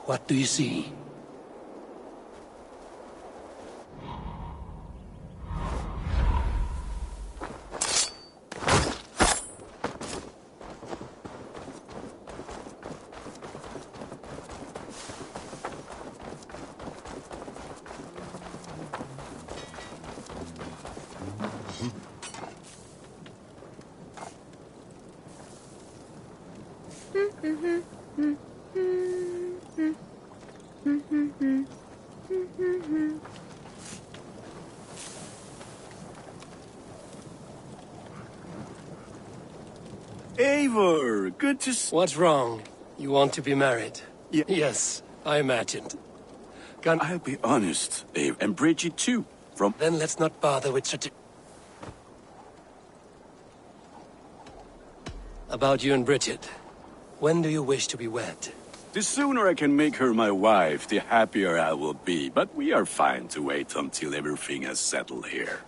What do you see? Eivor, good to see... What's wrong? You want to be married? Yeah. Yes, I imagined. I'll be honest, Eivor, and Bridget too, from... Then let's not bother with such a... About you and Bridget. When do you wish to be wed? The sooner I can make her my wife, the happier I will be. But we are fine to wait until everything has settled here.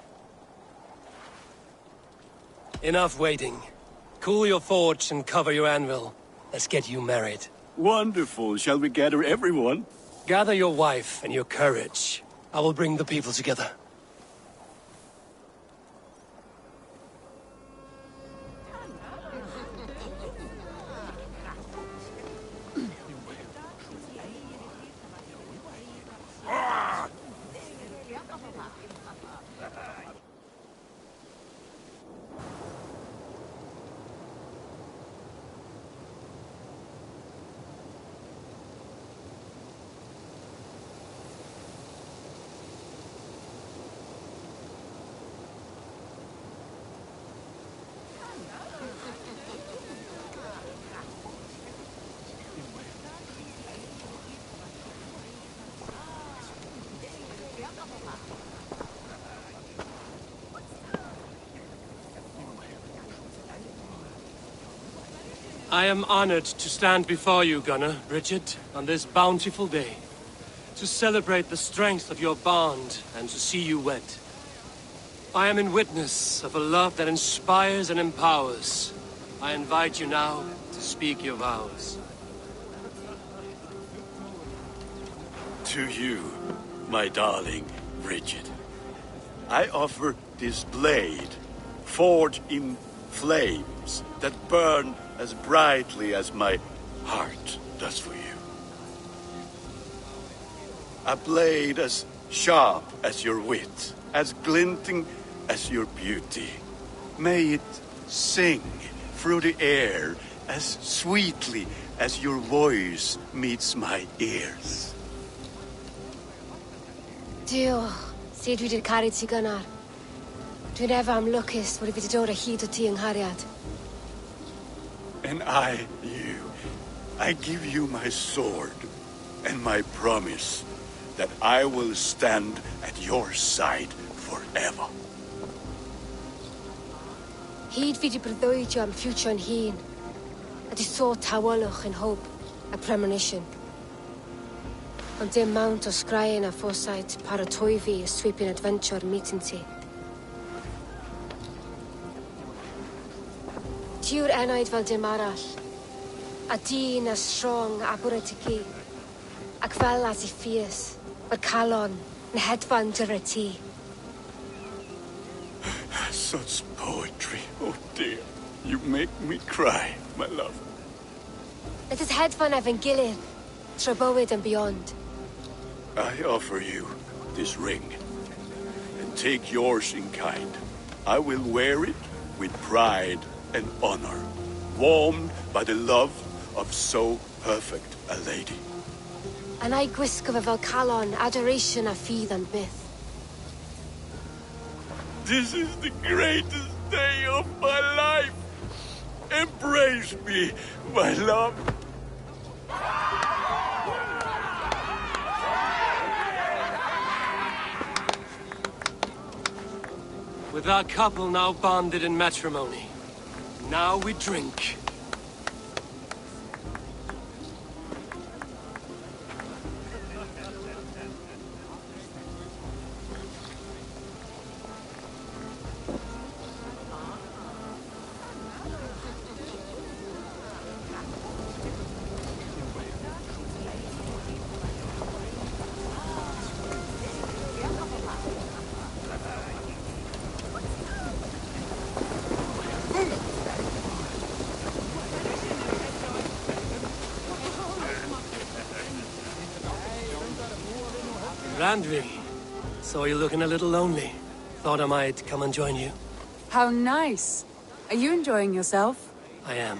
Enough waiting. Cool your forge and cover your anvil. Let's get you married. Wonderful. Shall we gather everyone? Gather your wife and your courage. I will bring the people together. I am honored to stand before you, Gunnar, Bridget, on this bountiful day, to celebrate the strength of your bond and to see you wed. I am in witness of a love that inspires and empowers. I invite you now to speak your vows. To you, my darling Bridget, I offer this blade, forged in flames that burn as brightly as my heart does for you. A blade as sharp as your wit, as glinting as your beauty. May it sing through the air as sweetly as your voice meets my ears. Dio, sut dwi 'di caru ti Gunnar. Dwi'n efo am lwcus bod fi 'di dod o hyd o ti yng nghariad. And I give you my sword and my promise that I will stand at your side forever. Hyd fi 'di breuddwydio am ffiwtio yn hun, a di sôn tawelwch yn hope a premonition. Ond dim mount o sgraen a foresight paratoi fi a sweeping adventure meeting ti. Ti yw'r enaid fel dim arall, a dyn as strong a bwrdd ac fel as I ffies, o'r calon yn hedfan dyr ti. Such poetry, oh dear. You make me cry, my love. Let us hedfan efo'n gilydd, tra bywyd and beyond. I offer you this ring, and take yours in kind. I will wear it with pride and honor, warmed by the love of so perfect a lady. And I gwisgo fe fel calon, adoration a ffydd and byth. This is the greatest day of my life. Embrace me, my love. With our couple now bonded in matrimony, now we drink. Randvi, saw you looking a little lonely. Thought I might come and join you. How nice. Are you enjoying yourself? I am.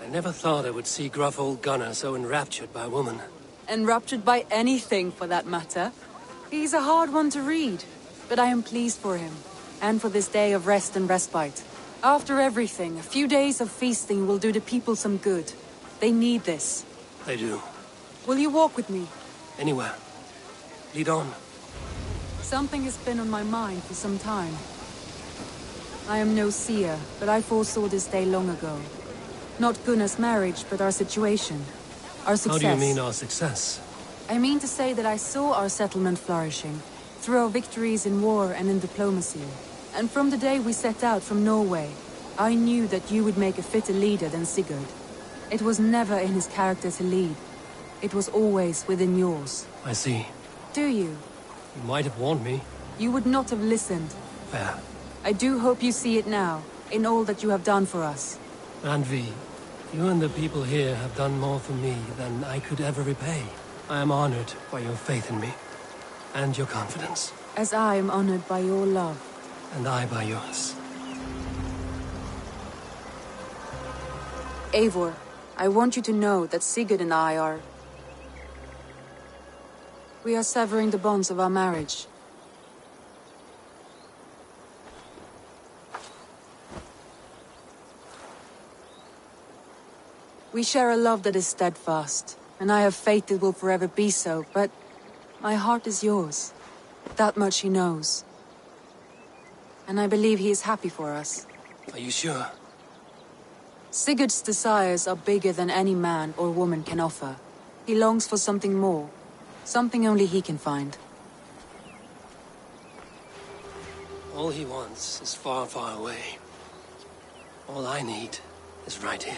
I never thought I would see gruff old Gunnar so enraptured by a woman. Enraptured by anything, for that matter. He's a hard one to read, but I am pleased for him, and for this day of rest and respite. After everything, a few days of feasting will do the people some good. They need this. They do. Will you walk with me? Anywhere. Lead on. Something has been on my mind for some time. I am no seer, but I foresaw this day long ago. Not Gunnar's marriage, but our situation. Our success. How do you mean our success? I mean to say that I saw our settlement flourishing, through our victories in war and in diplomacy. And from the day we set out from Norway, I knew that you would make a fitter leader than Sigurd. It was never in his character to lead. It was always within yours. I see. Do you? You might have warned me. You would not have listened. Fair. I do hope you see it now, in all that you have done for us. Randvi, you and the people here have done more for me than I could ever repay. I am honored by your faith in me, and your confidence. As I am honored by your love. And I by yours. Eivor, I want you to know that Sigurd and I are... We are severing the bonds of our marriage. We share a love that is steadfast, and I have faith it will forever be so, but my heart is yours. That much he knows. And I believe he is happy for us. Are you sure? Sigurd's desires are bigger than any man or woman can offer. He longs for something more. Something only he can find. All he wants is far, far away. All I need is right here.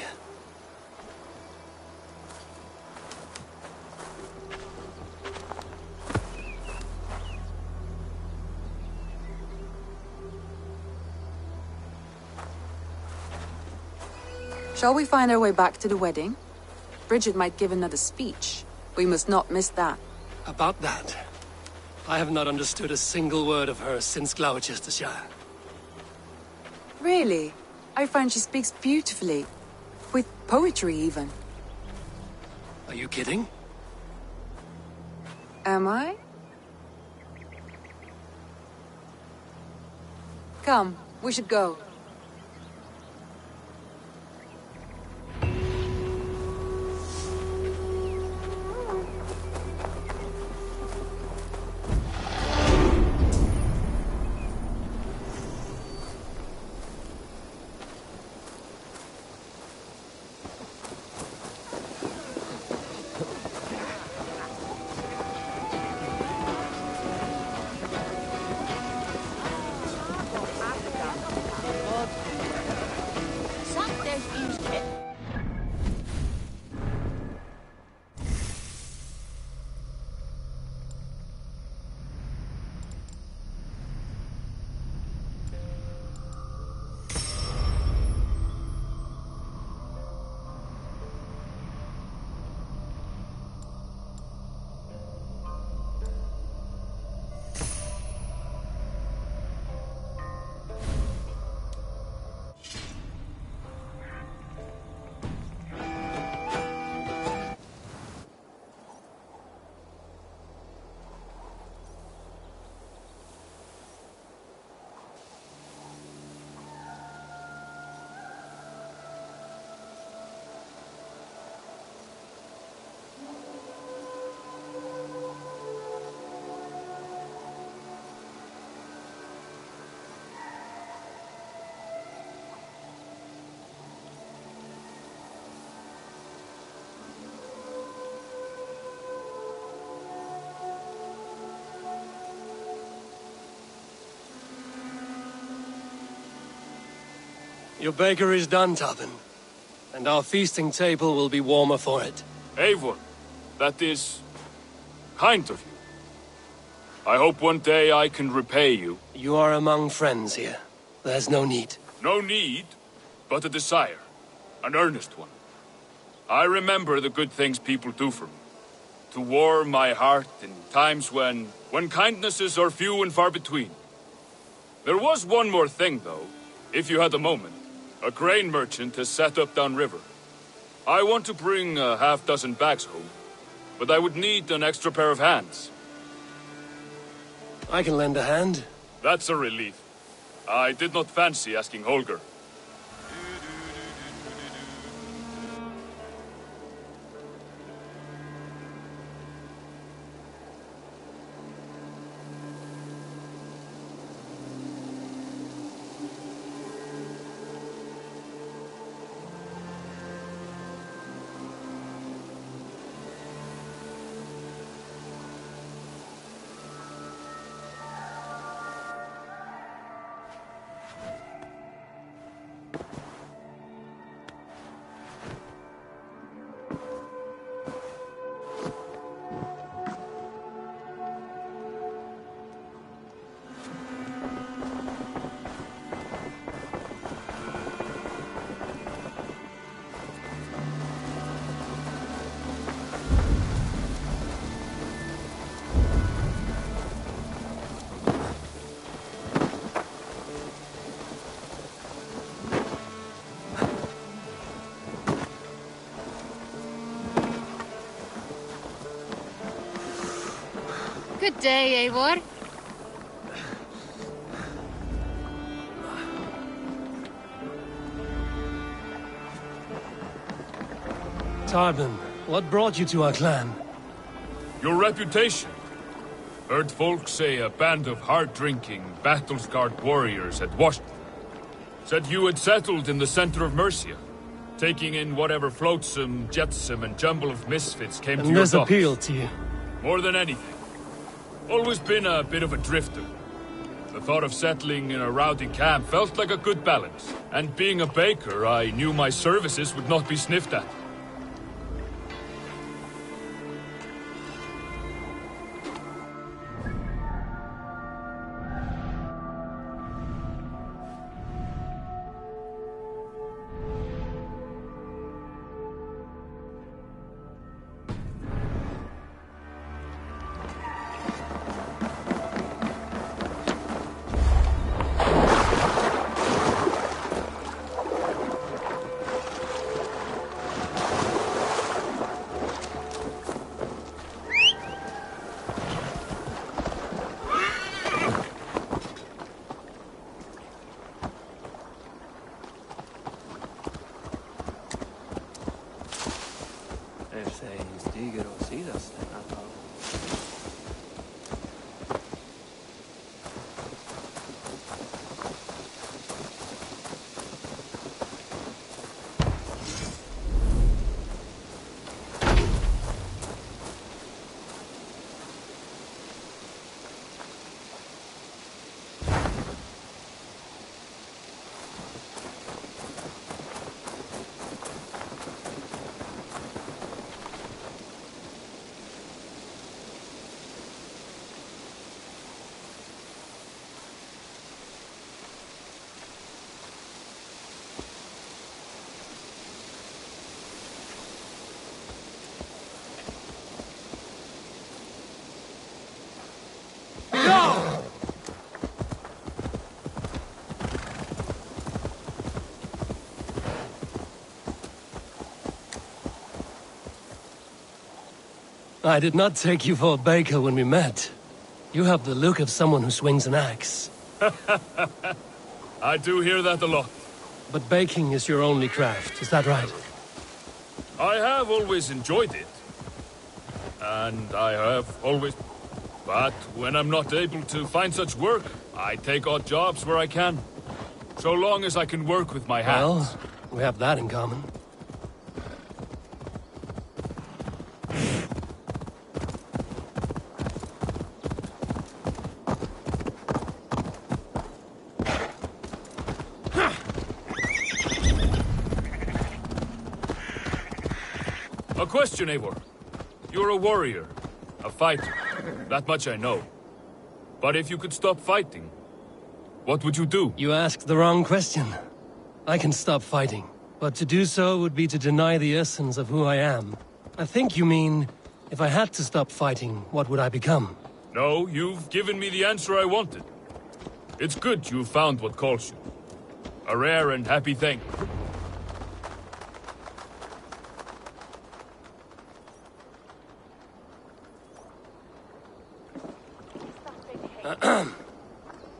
Shall we find our way back to the wedding? Bridget might give another speech. We must not miss that. About that, I have not understood a single word of hers since Gloucestershire. Really? I find she speaks beautifully. With poetry, even. Are you kidding? Am I? Come, we should go. Your baker is done, Tobin. And our feasting table will be warmer for it. Eivor, that is kind of you. I hope one day I can repay you. You are among friends here. There's no need. No need, but a desire. An earnest one. I remember the good things people do for me. to warm my heart in times when kindnesses are few and far between. There was one more thing, though, if you had a moment. A grain merchant has set up downriver. I want to bring a half-dozen bags home, but I would need an extra pair of hands. I can lend a hand. That's a relief. I did not fancy asking Holger. Good day, Eivor. Tarban, what brought you to our clan? Your reputation. Heard folks say a band of hard-drinking, battle-scarred warriors had washed me. Said you had settled in the center of Mercia, taking in whatever flotsam, jetsam, and jumble of misfits came to And your this docks. appealed to you? More than anything. Always been a bit of a drifter. The thought of settling in a rowdy camp felt like a good balance. And being a baker, I knew my services would not be sniffed at. I did not take you for a baker when we met. You have the look of someone who swings an axe. I do hear that a lot. But baking is your only craft, is that right? I have always enjoyed it. And I have always... But when I'm not able to find such work, I take odd jobs where I can. So long as I can work with my hands. Well, we have that in common. A question, Eivor. You're a warrior, a fighter. That much I know. But if you could stop fighting, what would you do? You asked the wrong question. I can stop fighting, but to do so would be to deny the essence of who I am. I think you mean, If I had to stop fighting, what would I become? No, you've given me the answer I wanted. It's good you found what calls you. A rare and happy thing.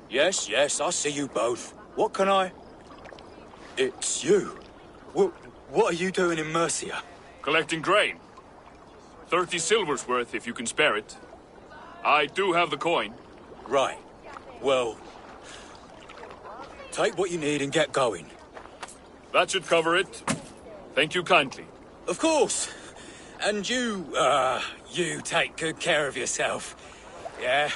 Yes, I see you both. What can I... It's you. What are you doing in Mercia? Collecting grain. 30 silver's worth if you can spare it. I do have the coin. Right. Well... take what you need and get going. That should cover it. Thank you kindly. Of course. And you take good care of yourself. Yeah?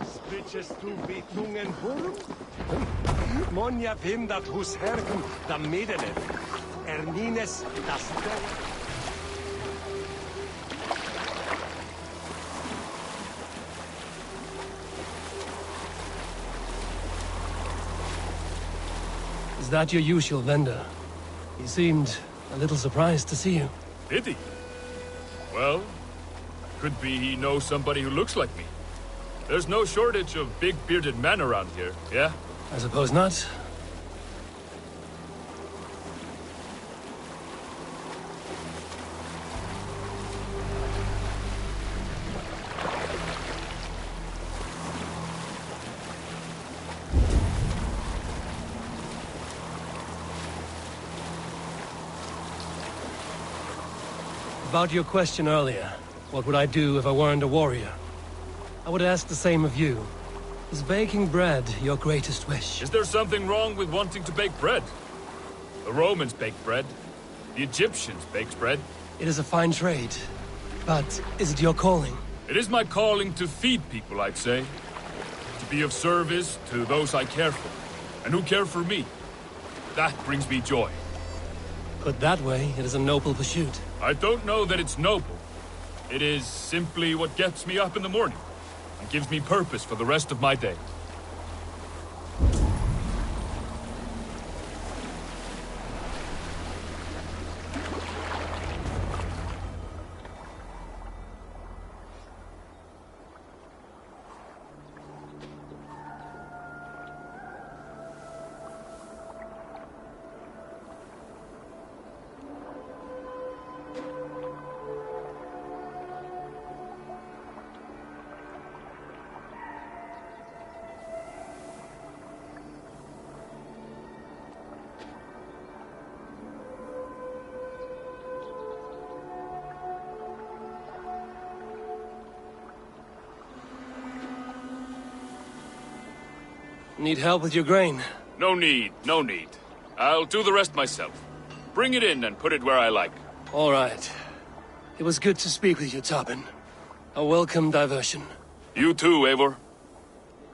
Spritjes tu vitungen horum? Monja vim dat hus herken da medenet. Ernines das Is that your usual vendor? He seemed a little surprised to see you. Did he? Well, could be he knows somebody who looks like me. There's no shortage of big bearded men around here, yeah? I suppose not. About your question earlier, what would I do if I weren't a warrior? I would ask the same of you. Is baking bread your greatest wish? Is there something wrong with wanting to bake bread? The Romans baked bread. The Egyptians baked bread. It is a fine trade. But is it your calling? It is my calling to feed people, I'd say. To be of service to those I care for, and who care for me. That brings me joy. Put that way, it is a noble pursuit. I don't know that it's noble. It is simply what gets me up in the morning and gives me purpose for the rest of my day. Need help with your grain? No need, no need. I'll do the rest myself. Bring it in and put it where I like. All right. It was good to speak with you, Tobin. A welcome diversion. You too, Eivor.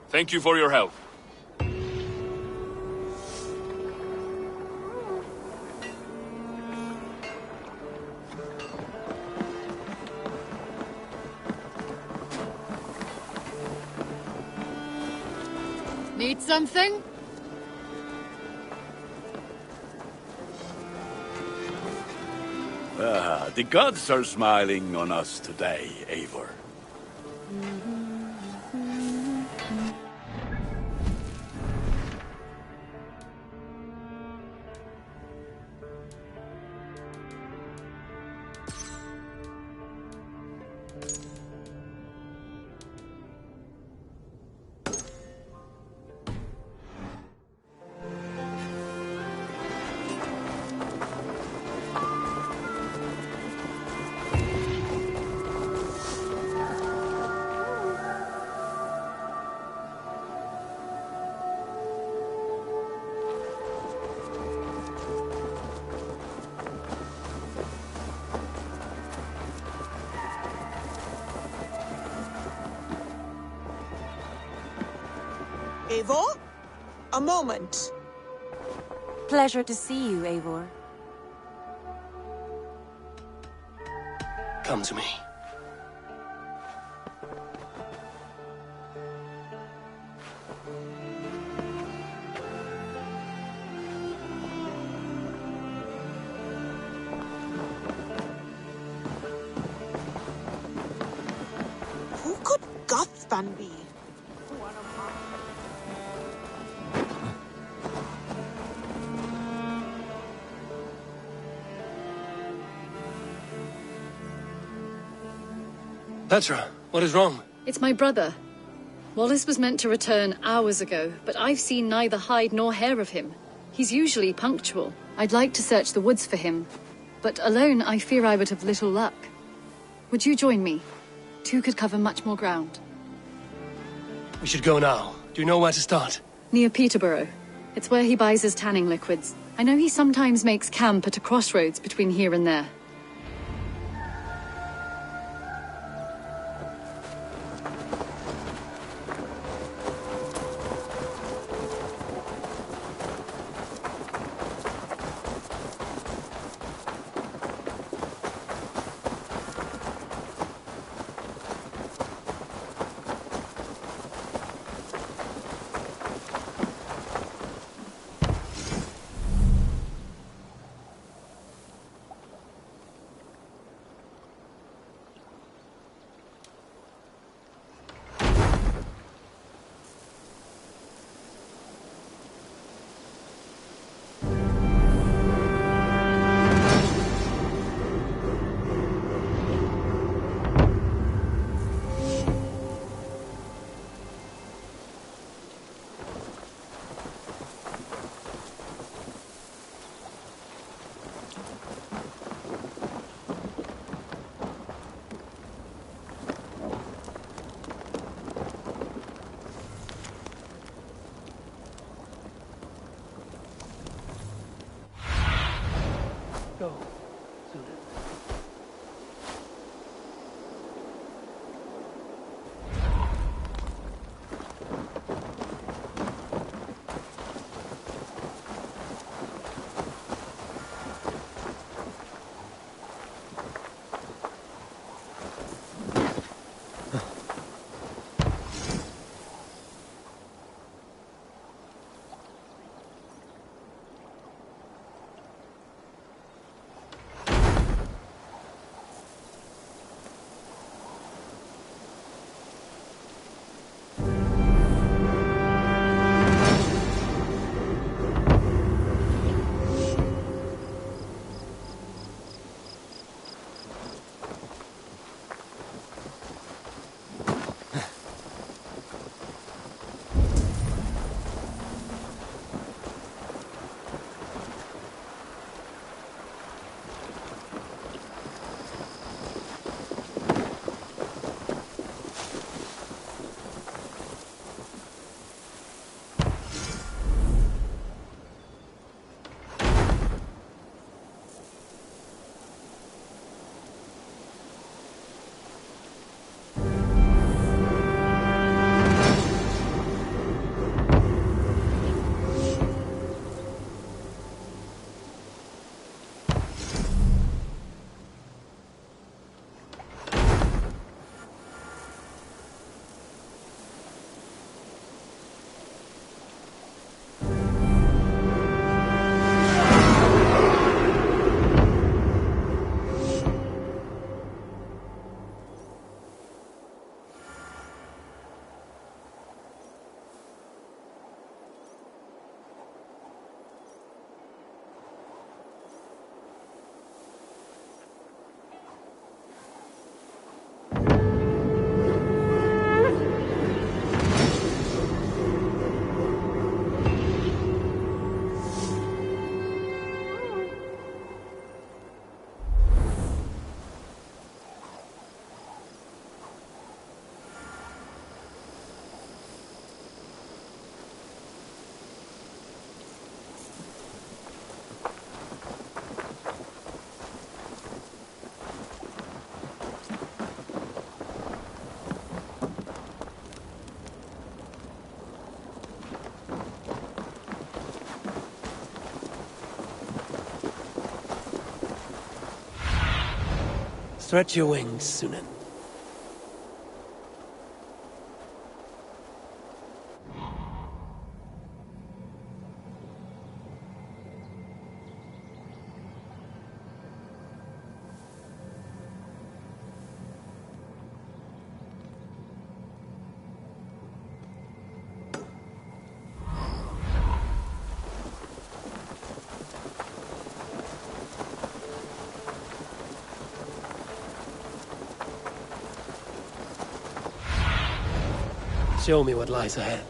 Thank you for your help. Need something? The gods are smiling on us today, Eivor. Eivor? A moment. Pleasure to see you, Eivor. Come to me. than be. Petra, what is wrong? It's my brother. Wallace was meant to return hours ago, but I've seen neither hide nor hair of him. He's usually punctual. I'd like to search the woods for him, but alone I fear I would have little luck. Would you join me? Two could cover much more ground. We should go now. Do you know where to start? Near Peterborough. It's where he buys his tanning liquids. I know he sometimes makes camp at a crossroads between here and there. Go. Stretch your wings, Sunan. show me what lies ahead.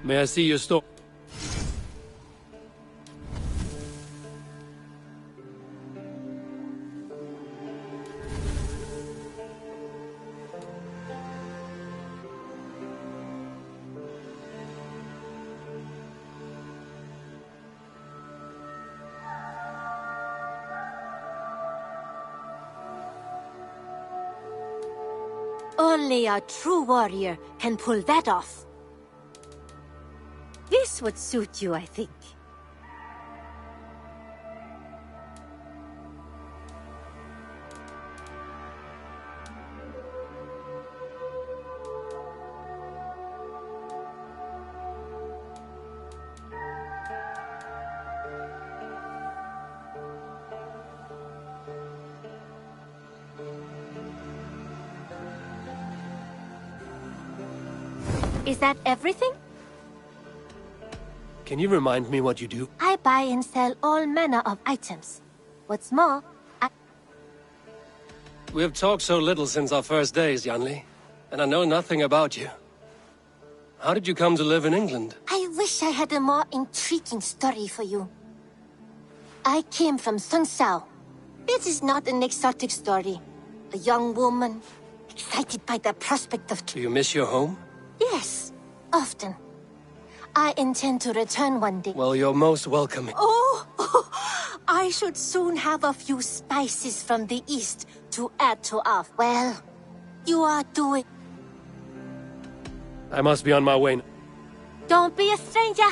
May I see your store? Only a true warrior can pull that off. This would suit you, I think. Is that everything? Can you remind me what you do? I buy and sell all manner of items. What's more, We have talked so little since our first days, Yanli, and I know nothing about you. How did you come to live in England? I wish I had a more intriguing story for you. I came from Sun Sao. It is not an exotic story. A young woman, excited by the prospect of... Do you miss your home? Yes, often. I intend to return one day. Well, you're most welcome. Oh, I should soon have a few spices from the east to add to our... Well, you are doing... I must be on my way. Don't be a stranger.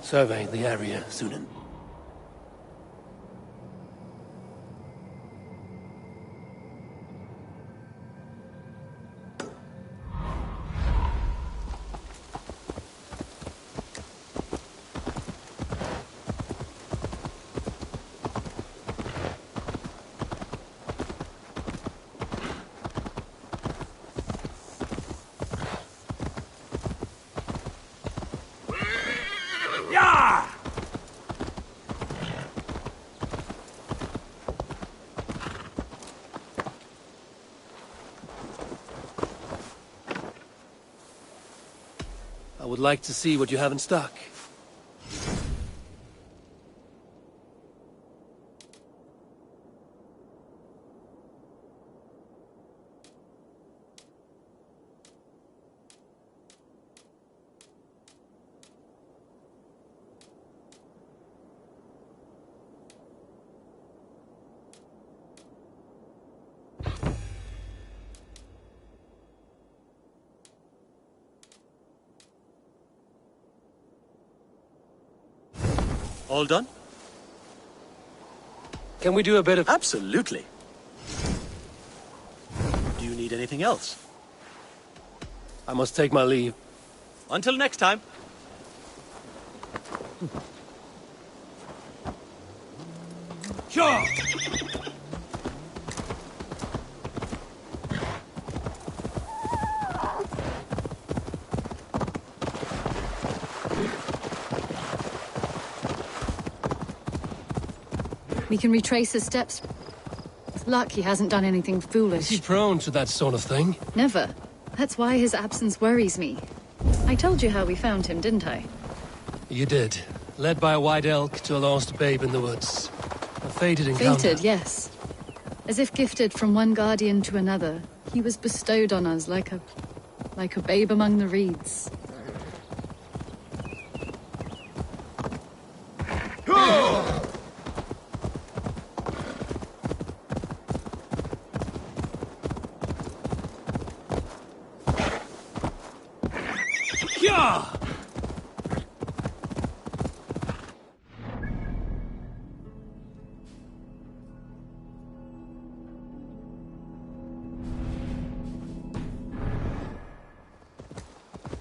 Survey the area, Sunan. I would like to see what you have in stock. All done? Can we do a bit of... Absolutely. Do you need anything else? I must take my leave. Until next time. Sure! We can retrace his steps. It's luck he hasn't done anything foolish. Is he prone to that sort of thing? Never. That's why his absence worries me. I told you how we found him, didn't I? You did. Led by a white elk to a lost babe in the woods. A fated encounter. Fated, yes. As if gifted from one guardian to another, he was bestowed on us like a babe among the reeds.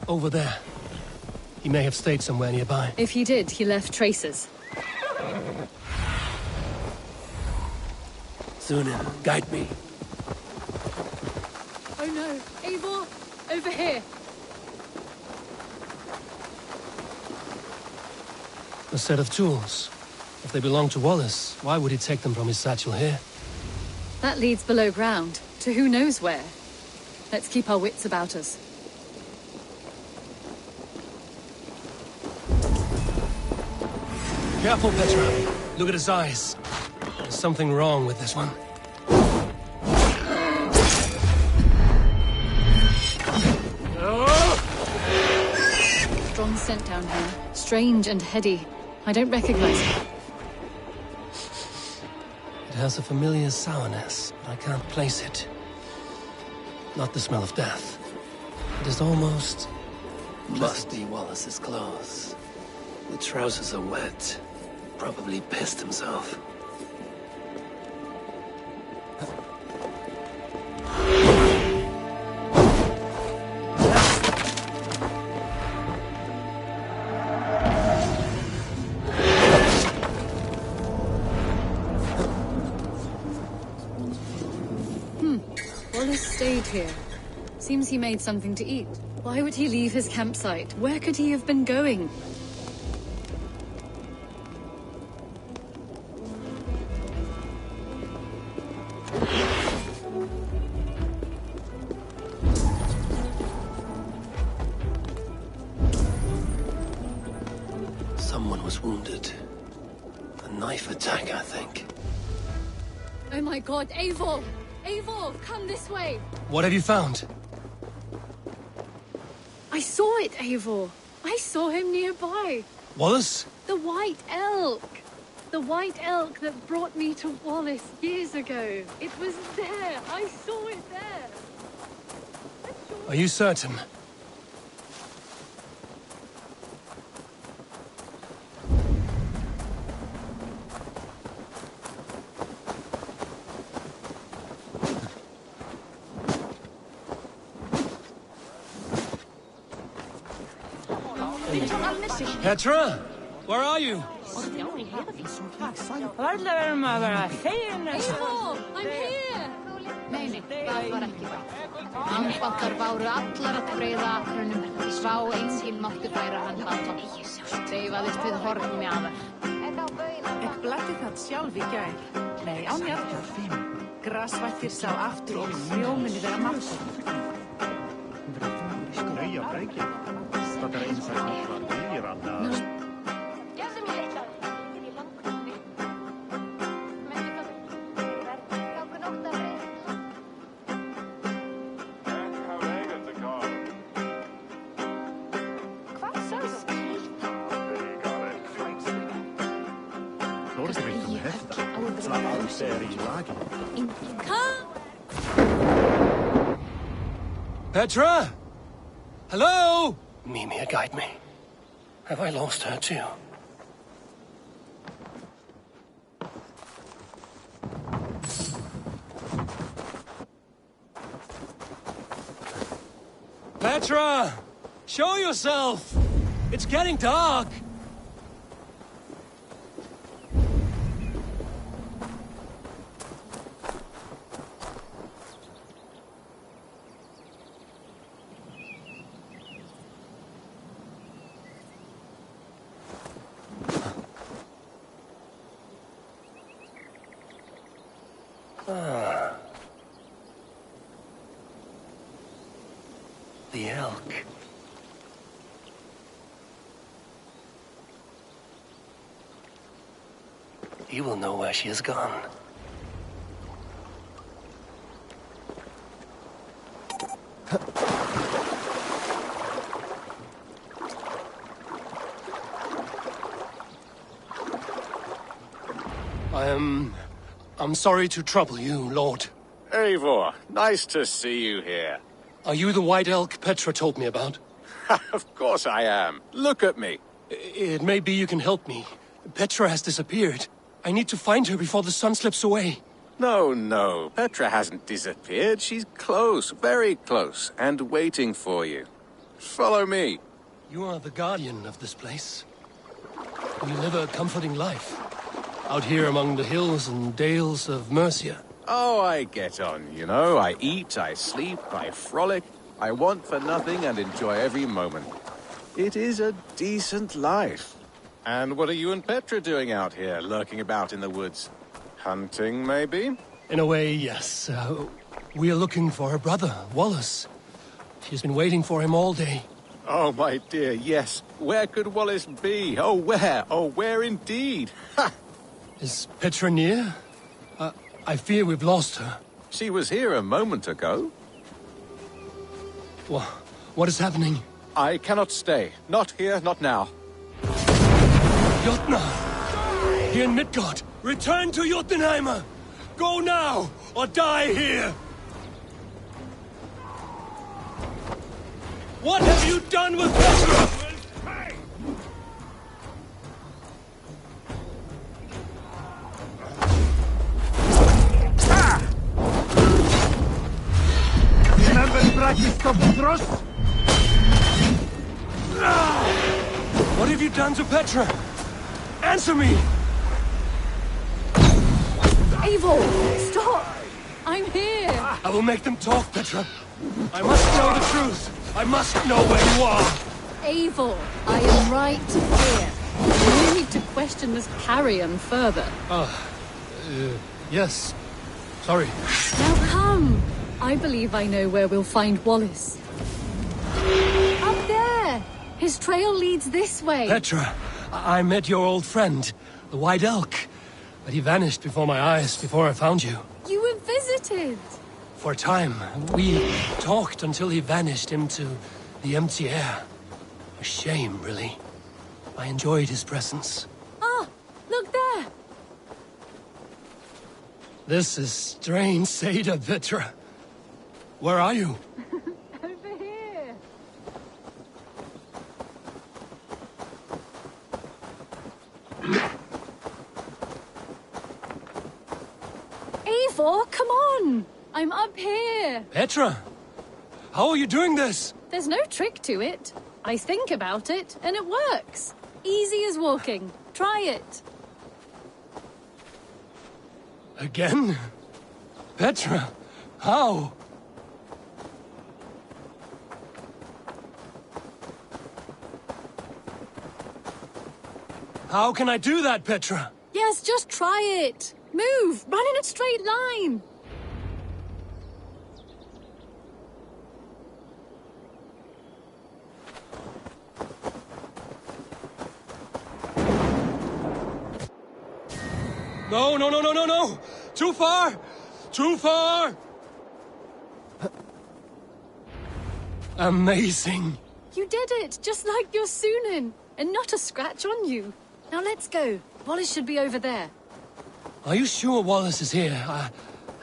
Over there. He may have stayed somewhere nearby. If he did, he left traces. Sunan, guide me. Oh no! Eivor! Over here! A set of tools. If they belong to Wallace, why would he take them from his satchel here? That leads below ground, to who knows where. Let's keep our wits about us. Careful, Petra. Look at his eyes. There's something wrong with this one. Strong scent down here. Strange and heady. I don't recognize it. It has a familiar sourness, but I can't place it. Not the smell of death. It is almost... Must be Wallace's clothes. The trousers are wet. Probably pissed himself. Wallace stayed here. Seems he made something to eat. Why would he leave his campsite? Where could he have been going? Someone was wounded. A knife attack, I think. Oh my god, Eivor! Eivor, come this way! What have you found? I saw it, Eivor! I saw him nearby! Wallace? The White Elk! The White Elk that brought me to Wallace years ago. It was there! I saw it there! Are you certain? Petra? Where are you? Eivor! I'm here! Nei, það var ekki bætt. Ambáttar báru allar að breiða akrunum. Svá enginn mátti færa hann balla. Seifaðist við hornmjaðar. Ég blætti það sjálf í gær. Nei, án jarðar. Grasvættir sá aftur og mjóminni vera maður. Petra? Hello? Mimir, guide me. Have I lost her too? Petra! Show yourself! It's getting dark! The elk. He will know where she has gone. I'm sorry to trouble you, Lord. Eivor, nice to see you here. Are you the white elk Petra told me about? Of course I am. Look at me. It may be you can help me. Petra has disappeared. I need to find her before the sun slips away. No. Petra hasn't disappeared. She's close, very close, and waiting for you. Follow me. You are the guardian of this place. You live a comforting life. Out here among the hills and dales of Mercia. Oh, I get on, you know. I eat, I sleep, I frolic. I want for nothing and enjoy every moment. It is a decent life. And what are you and Petra doing out here, lurking about in the woods? Hunting, maybe? In a way, yes. We are looking for her brother, Wallace. She's been waiting for him all day. Oh, my dear, yes. Where could Wallace be? Oh, where? Oh, where indeed? Ha! Is Petra near? I fear we've lost her. She was here a moment ago. What is happening? I cannot stay. Not here, not now. Jotnar! Here in Midgard! Return to Jotunheimer! Go now, or die here! What have you done with Petra? What have you done to Petra? Answer me! Eivor, stop! I'm here! I will make them talk, Petra. I must know the truth. I must know where you are. Eivor, I am right here. You need to question this carrion further. Yes. Sorry. Now come! I believe I know where we'll find Wallace. Up there! His trail leads this way. Petra, I met your old friend, the White Elk. But he vanished before my eyes, before I found you. You were visited! For a time, we talked until he vanished into the empty air. A shame, really. I enjoyed his presence. Ah, look there! This is strange, Seda, Petra. Where are you? Over here. Eivor, come on! I'm up here. Petra! How are you doing this? There's no trick to it. I think about it, and it works. Easy as walking. Try it. Again? Petra, how? How can I do that, Petra? Yes, just try it. Move! Run in a straight line! No! Too far! Too far! Amazing! You did it, just like your Sunan, and not a scratch on you. Now let's go. Wallace should be over there. Are you sure Wallace is here?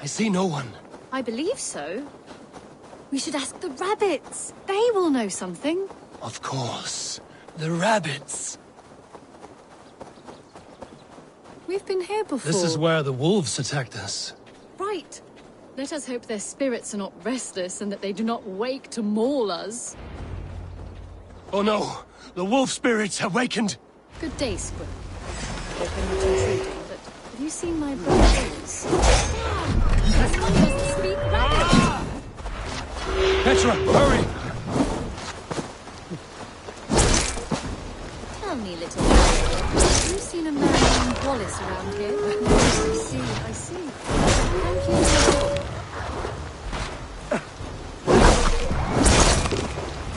I see no one. I believe so. We should ask the rabbits. They will know something. Of course. The rabbits. We've been here before. This is where the wolves attacked us. Right. Let us hope their spirits are not restless and that they do not wake to maul us. Oh no! The wolf spirits have wakened! Good day, Squib. Hope I'm not intruding, but have you seen my brothers? This one doesn't speak rabbit! Petra, hurry! Tell me, little girl, have you seen a man named Wallace around here? I see. Thank you.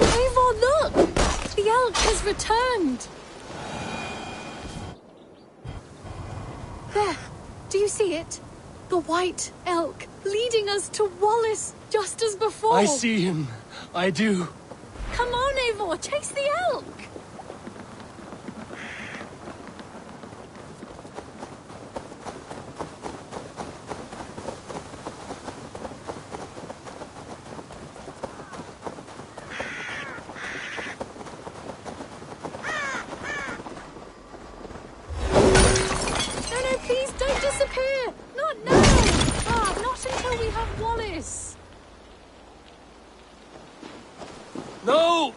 Eivor, look! The elk has returned! There! Do you see it? The white elk leading us to Wallace, just as before! I see him. I do. Come on, Eivor! Chase the elk!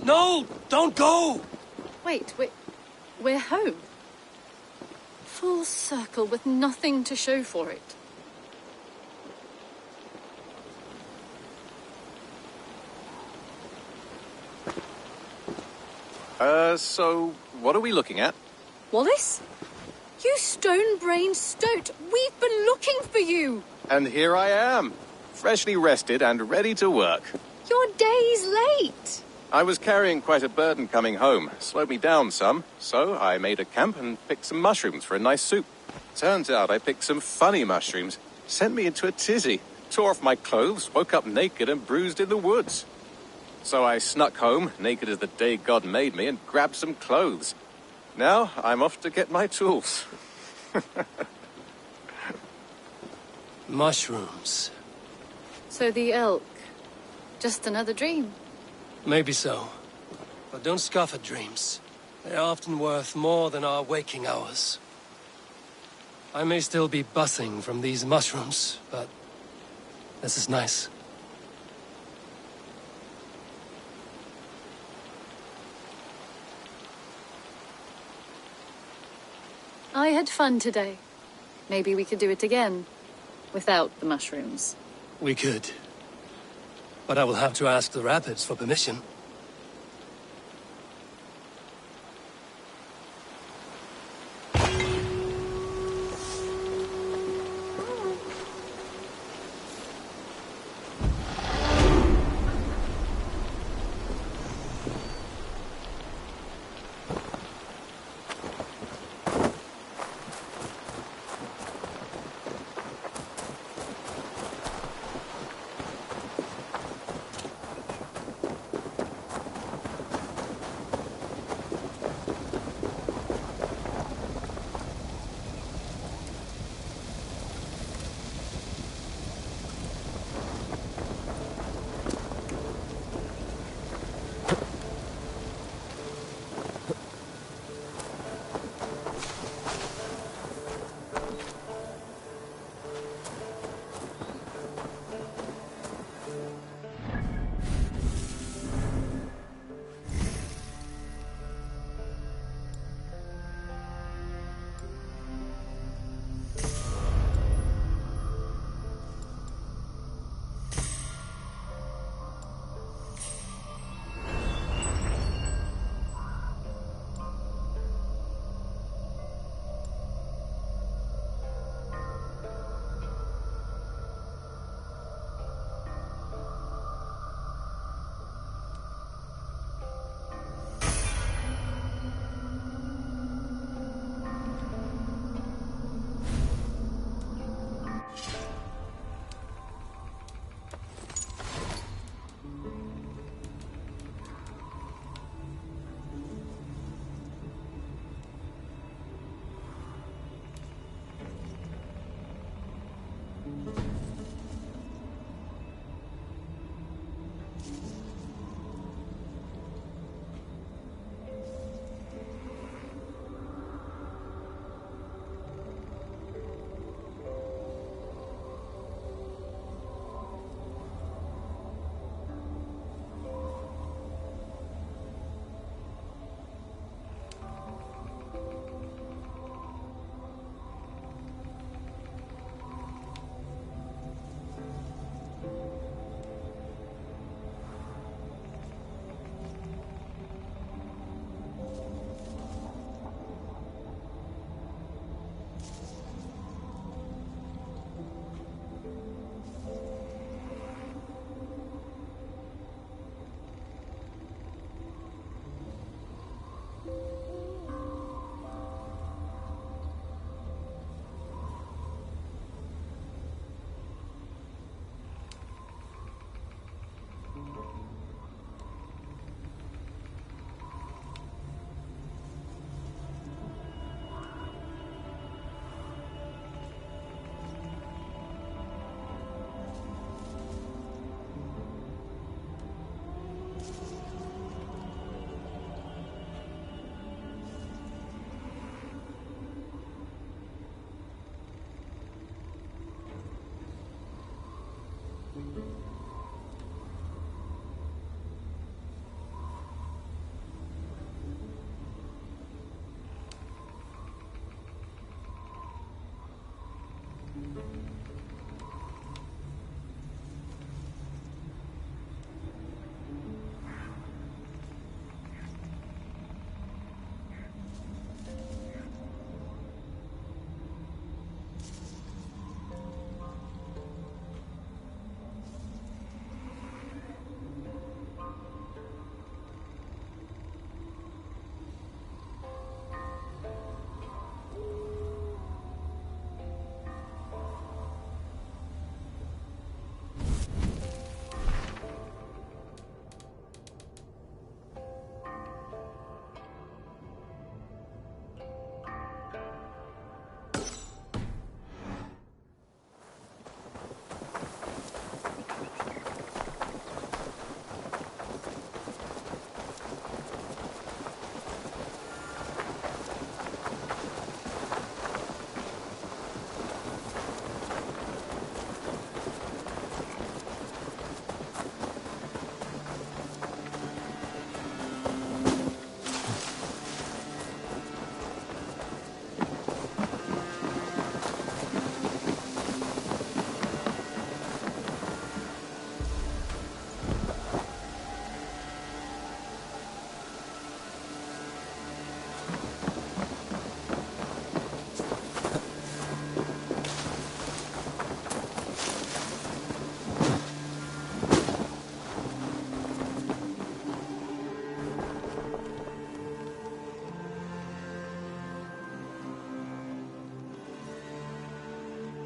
No, no! Don't go! Wait, we're home. Full circle with nothing to show for it. So what are we looking at? Wallace? You stone-brained stoat! We've been looking for you! And here I am, freshly rested and ready to work. You're days late! I was carrying quite a burden coming home. Slowed me down some, so I made a camp and picked some mushrooms for a nice soup. Turns out I picked some funny mushrooms. Sent me into a tizzy. Tore off my clothes, woke up naked and bruised in the woods. So I snuck home, naked as the day God made me, and grabbed some clothes. Now I'm off to get my tools. Mushrooms. So the elk. Just another dream. Maybe so. But don't scoff at dreams. They're often worth more than our waking hours. I may still be buzzing from these mushrooms, but this is nice. I had fun today. Maybe we could do it again. Without the mushrooms. We could. But I will have to ask the rapids for permission.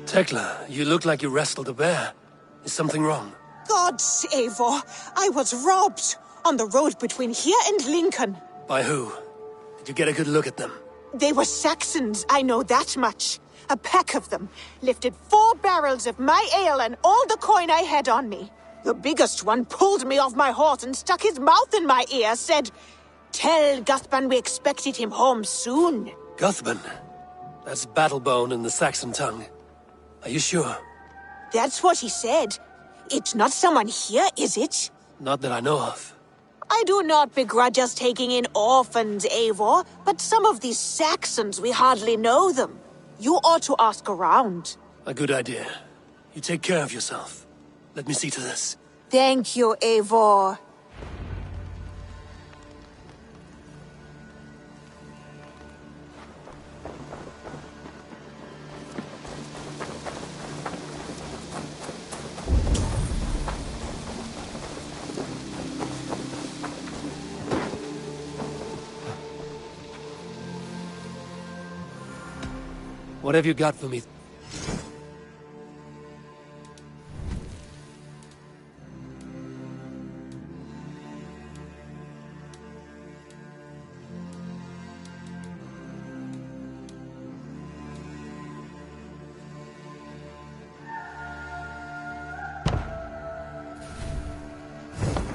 Tekla, you look like you wrestled a bear. Is something wrong? Gods, Eivor, I was robbed on the road between here and Lincoln. By who? Did you get a good look at them? They were Saxons, I know that much. A pack of them lifted 4 barrels of my ale and all the coin I had on me. The biggest one pulled me off my horse and stuck his mouth in my ear, said, "Tell Guthban we expected him home soon." Guthban? That's Battlebone in the Saxon tongue. Are you sure? That's what he said. It's not someone here, is it? Not that I know of. I do not begrudge us taking in orphans, Eivor, but some of these Saxons, we hardly know them. You ought to ask around. A good idea. You take care of yourself. Let me see to this. Thank you, Eivor. What have you got for me?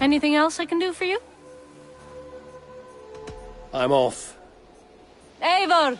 Anything else I can do for you? I'm off. Eivor!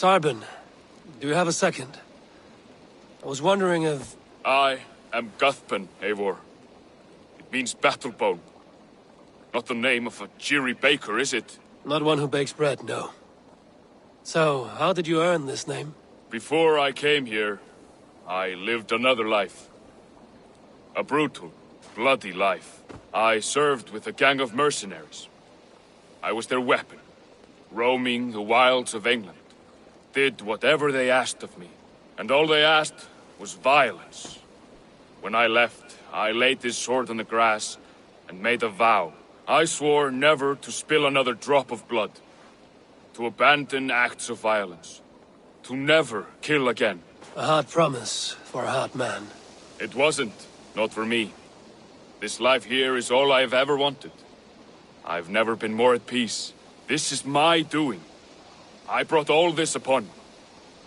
Tarbin, do you have a second? I was wondering if... I am Guthban, Eivor. It means Battlebone. Not the name of a cheery baker, is it? Not one who bakes bread, no. So, how did you earn this name? Before I came here, I lived another life. A brutal, bloody life. I served with a gang of mercenaries. I was their weapon, roaming the wilds of England. Did whatever they asked of me, and all they asked was violence. When I left, I laid this sword on the grass and made a vow. I swore never to spill another drop of blood, to abandon acts of violence, to never kill again. A hard promise for a hard man. It wasn't, not for me. This life here is all I've ever wanted. I've never been more at peace. This is my doing. I brought all this upon me.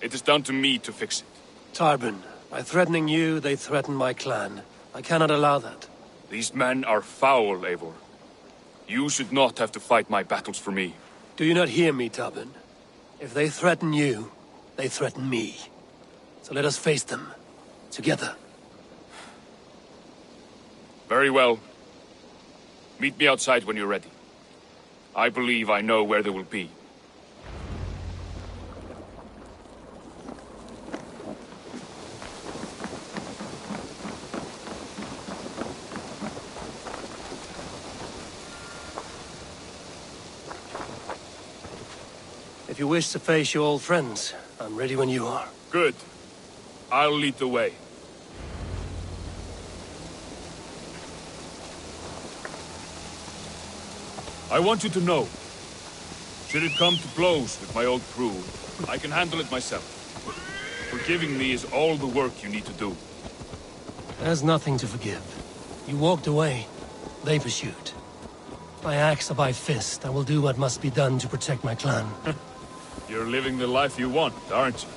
It is down to me to fix it. Tarbin, by threatening you, they threaten my clan. I cannot allow that. These men are foul, Eivor. You should not have to fight my battles for me. Do you not hear me, Tarbin? If they threaten you, they threaten me. So let us face them. Together. Very well. Meet me outside when you're ready. I believe I know where they will be. If you wish to face your old friends, I'm ready when you are. Good. I'll lead the way. I want you to know, should it come to blows with my old crew, I can handle it myself. Forgiving me is all the work you need to do. There's nothing to forgive. You walked away. They pursued. By axe or by fist, I will do what must be done to protect my clan. You're living the life you want, aren't you?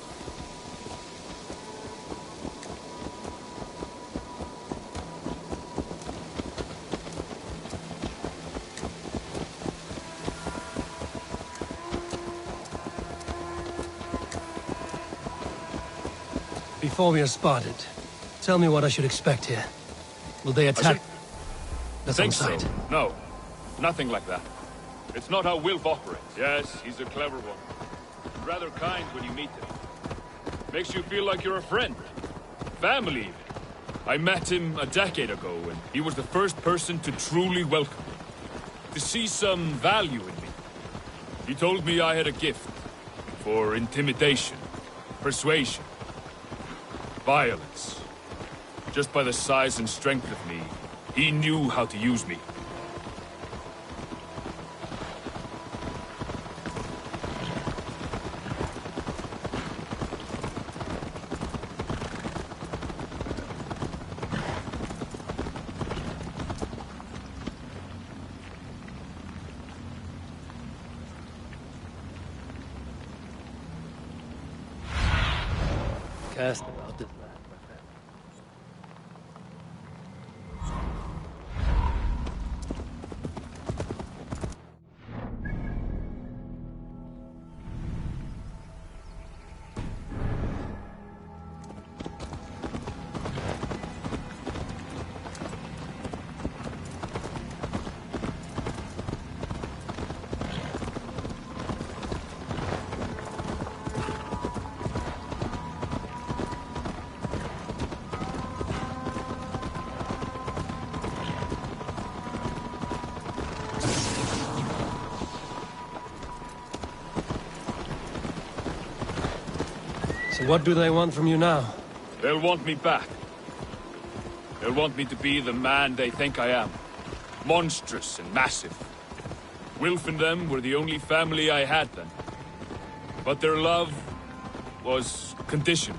before we are spotted, tell me what I should expect here. Will they attack? That's on Think so. sight. No, nothing like that. It's not how Wilf operates. Yes, he's a clever one. Rather kind when you meet him. Makes you feel like you're a friend. Family, even. I met him a decade ago, and he was the first person to truly welcome me. To see some value in me. He told me I had a gift. For intimidation. Persuasion. Violence. Just by the size and strength of me, he knew how to use me. Cast about this land, my friend. So what do they want from you now? They'll want me back. They'll want me to be the man they think I am. Monstrous and massive. Wilf and them were the only family I had then. But their love was conditional.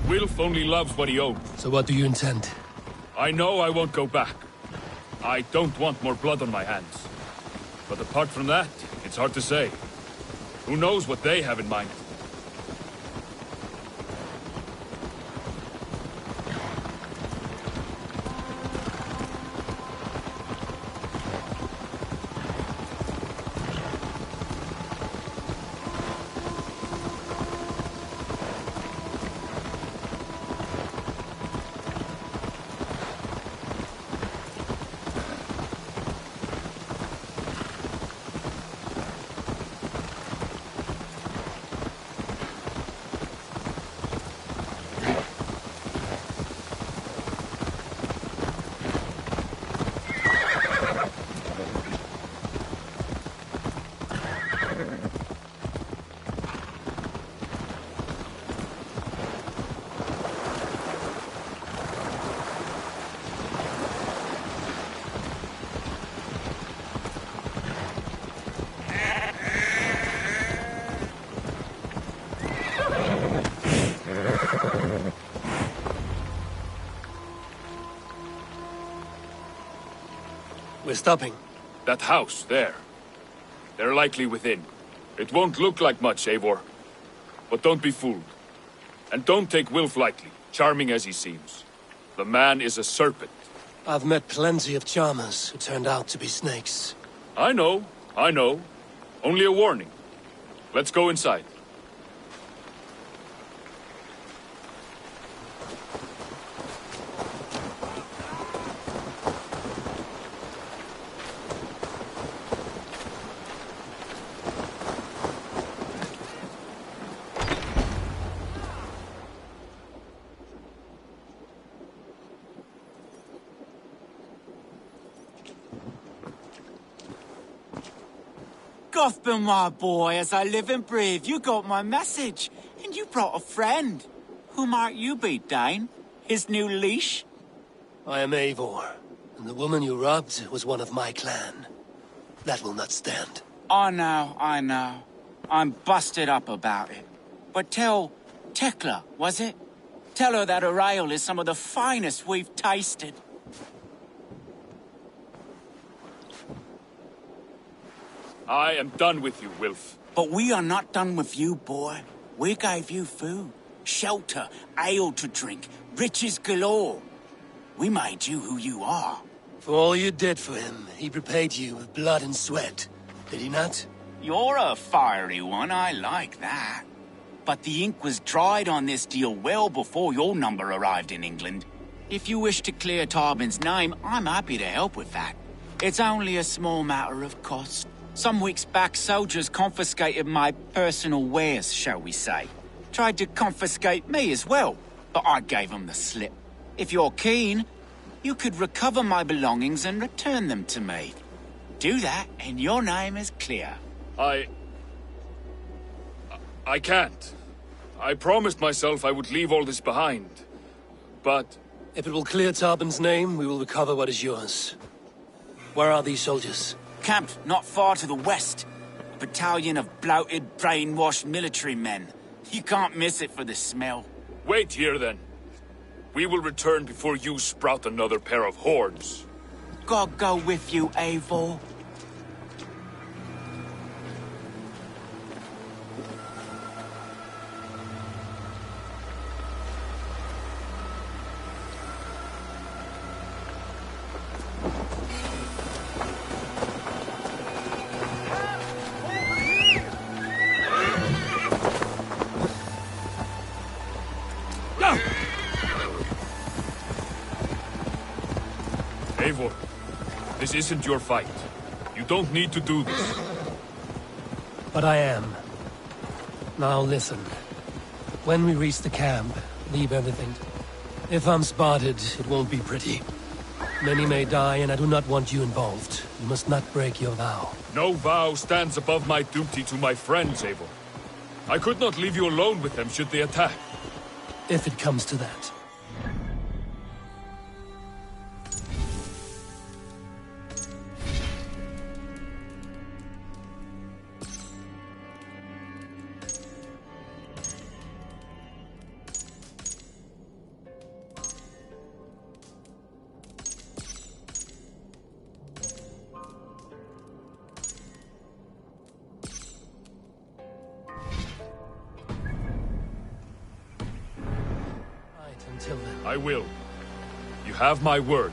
Wilf only loves what he owns. So what do you intend? I know I won't go back. I don't want more blood on my hands. But apart from that, it's hard to say. Who knows what they have in mind? We're stopping. That house, there. They're likely within. It won't look like much, Eivor. But don't be fooled. And don't take Wilf lightly, charming as he seems. The man is a serpent. I've met plenty of charmers who turned out to be snakes. I know. Only a warning. Let's go inside. Gothman, my boy, as I live and breathe, you got my message. And you brought a friend. Who might you be, Dane? His new leash? I am Eivor, and the woman you robbed was one of my clan. That will not stand. I know. I'm busted up about it. But tell Tekla, was it? Tell her that her ale is some of the finest we've tasted. I am done with you, Wilf. But we are not done with you, boy. We gave you food, shelter, ale to drink, riches galore. We made you who you are. For all you did for him, he repaid you with blood and sweat. Did he not? You're a fiery one, I like that. but the ink was dried on this deal well before your number arrived in England. If you wish to clear Tarbin's name, I'm happy to help with that. It's only a small matter of cost. Some weeks back, soldiers confiscated my personal wares, shall we say. Tried to confiscate me as well, but I gave them the slip. If you're keen, you could recover my belongings and return them to me. Do that, and your name is clear. I can't. I promised myself I would leave all this behind. But... If it will clear Tarbin's name, we will recover what is yours. Where are these soldiers? Camped not far to the west. A battalion of bloated, brainwashed military men. You can't miss it for the smell. Wait here, then. We will return before you sprout another pair of horns. God go with you, Eivor. Eivor, this isn't your fight. You don't need to do this. But I am. Now listen. When we reach the camp, leave everything. If I'm spotted, it won't be pretty. Many may die, and I do not want you involved. You must not break your vow. No vow stands above my duty to my friends, Eivor. I could not leave you alone with them should they attack. If it comes to that. I will. You have my word.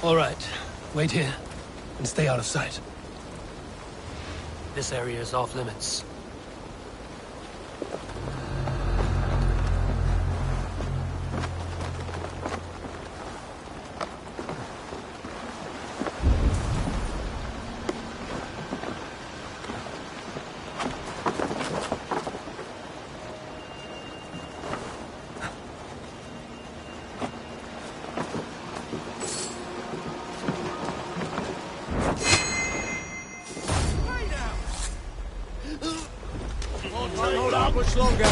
All right. Wait here, and stay out of sight. This area is off limits. Hold on much longer.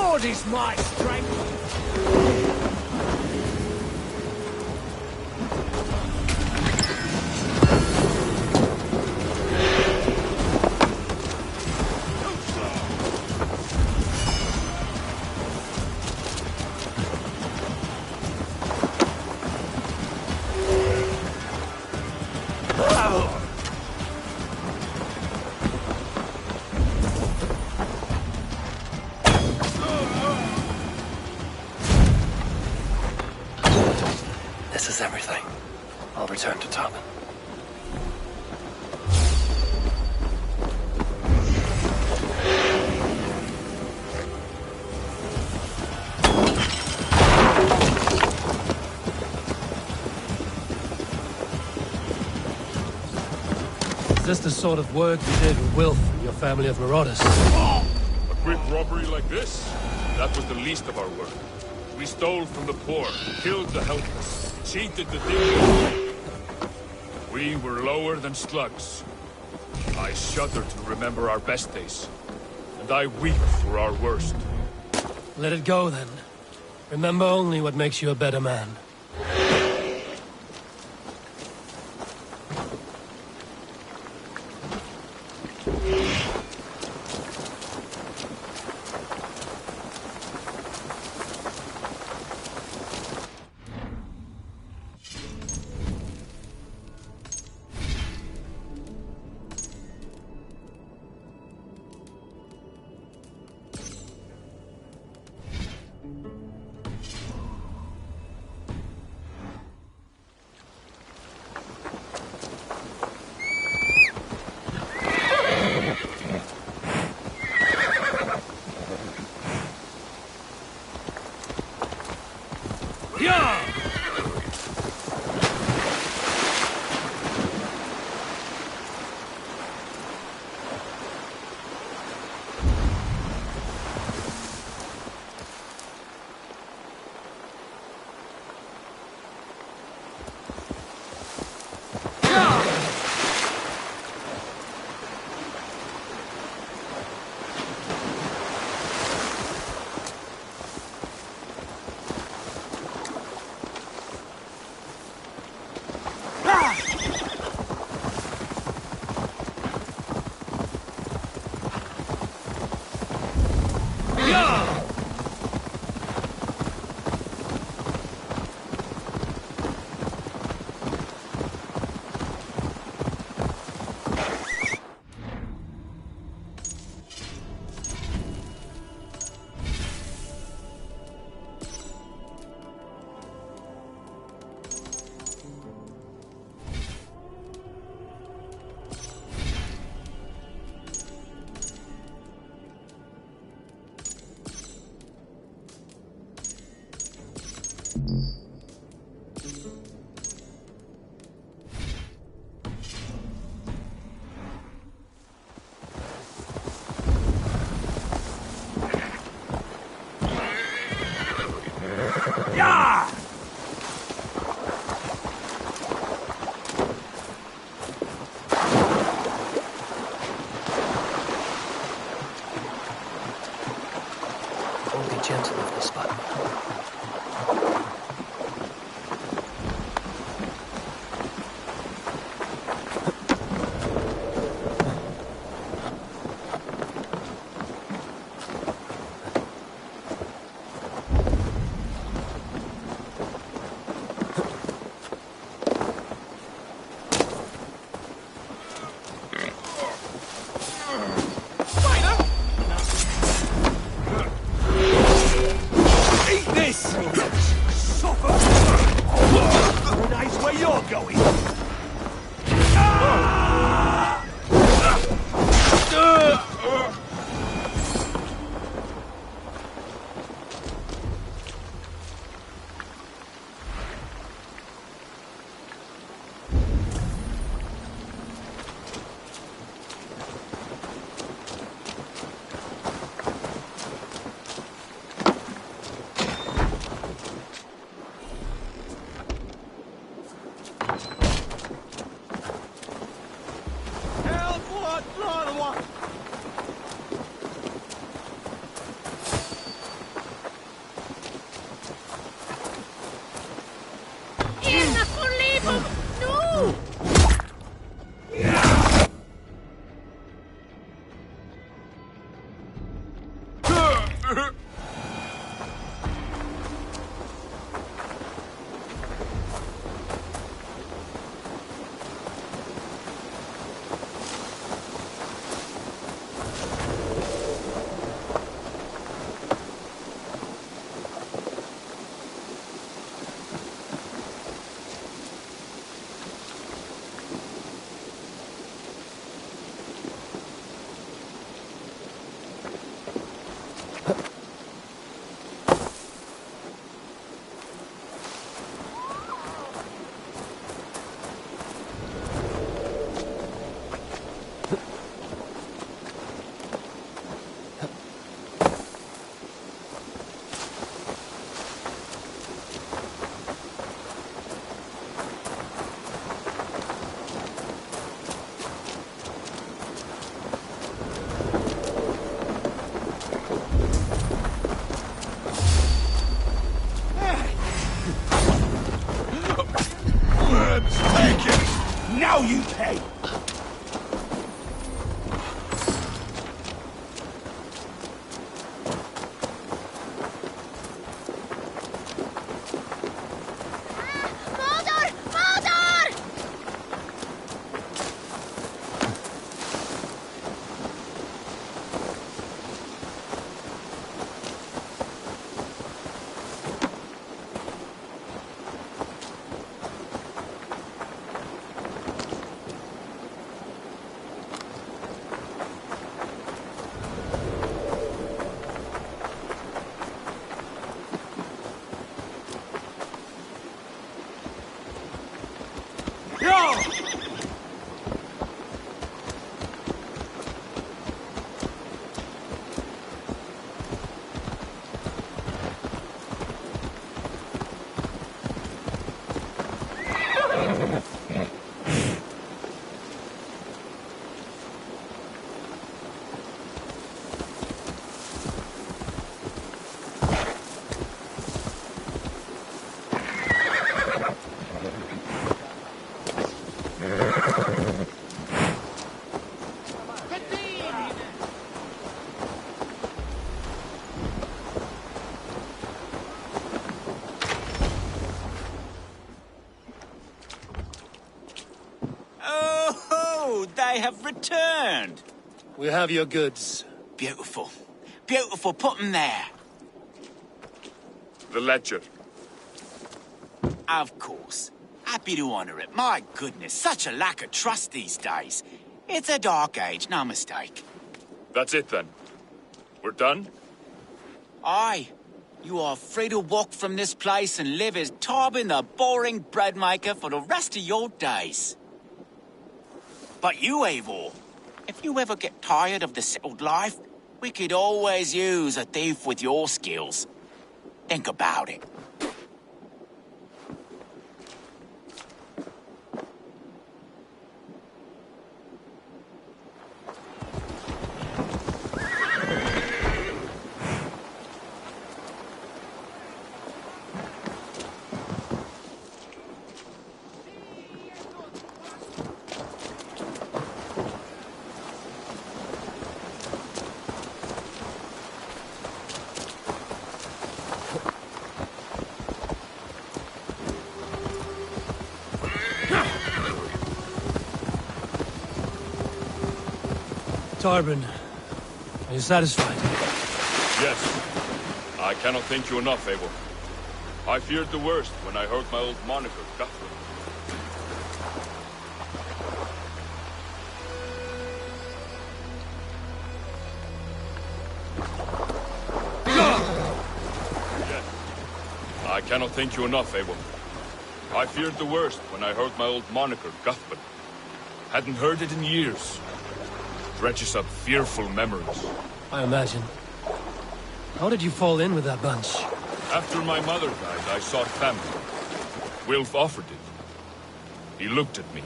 sword is my strength! This is everything. I'll return to Tarvin. Is this the sort of work you did with Wilf and your family of marauders? A quick robbery like this? That was the least of our work. We stole from the poor, killed the helpless, cheated the dignity. We were lower than slugs. I shudder to remember our best days, and I weep for our worst. Let it go, then. Remember only what makes you a better man. Gentle with this button. Eat this! Now you pay! They have returned. We have your goods. Beautiful. Beautiful. Put them there. The ledger. Of course. Happy to honor it. My goodness, such a lack of trust these days. It's a dark age, no mistake. That's it then. We're done? Aye. You are free to walk from this place and live as Tarbin the boring bread maker for the rest of your days. But you, Eivor, if you ever get tired of the settled life, we could always use a thief with your skills. Think about it. Tarbin, are you satisfied? Yes. I cannot thank you enough, Eivor. I feared the worst when I heard my old moniker, Guthrum. Yes. I cannot thank you enough, Eivor. I feared the worst when I heard my old moniker, Guthrum. Hadn't heard it in years. Dredges up fearful memories. I imagine. How did you fall in with that bunch? After my mother died, I sought family. Wilf offered it. He looked at me,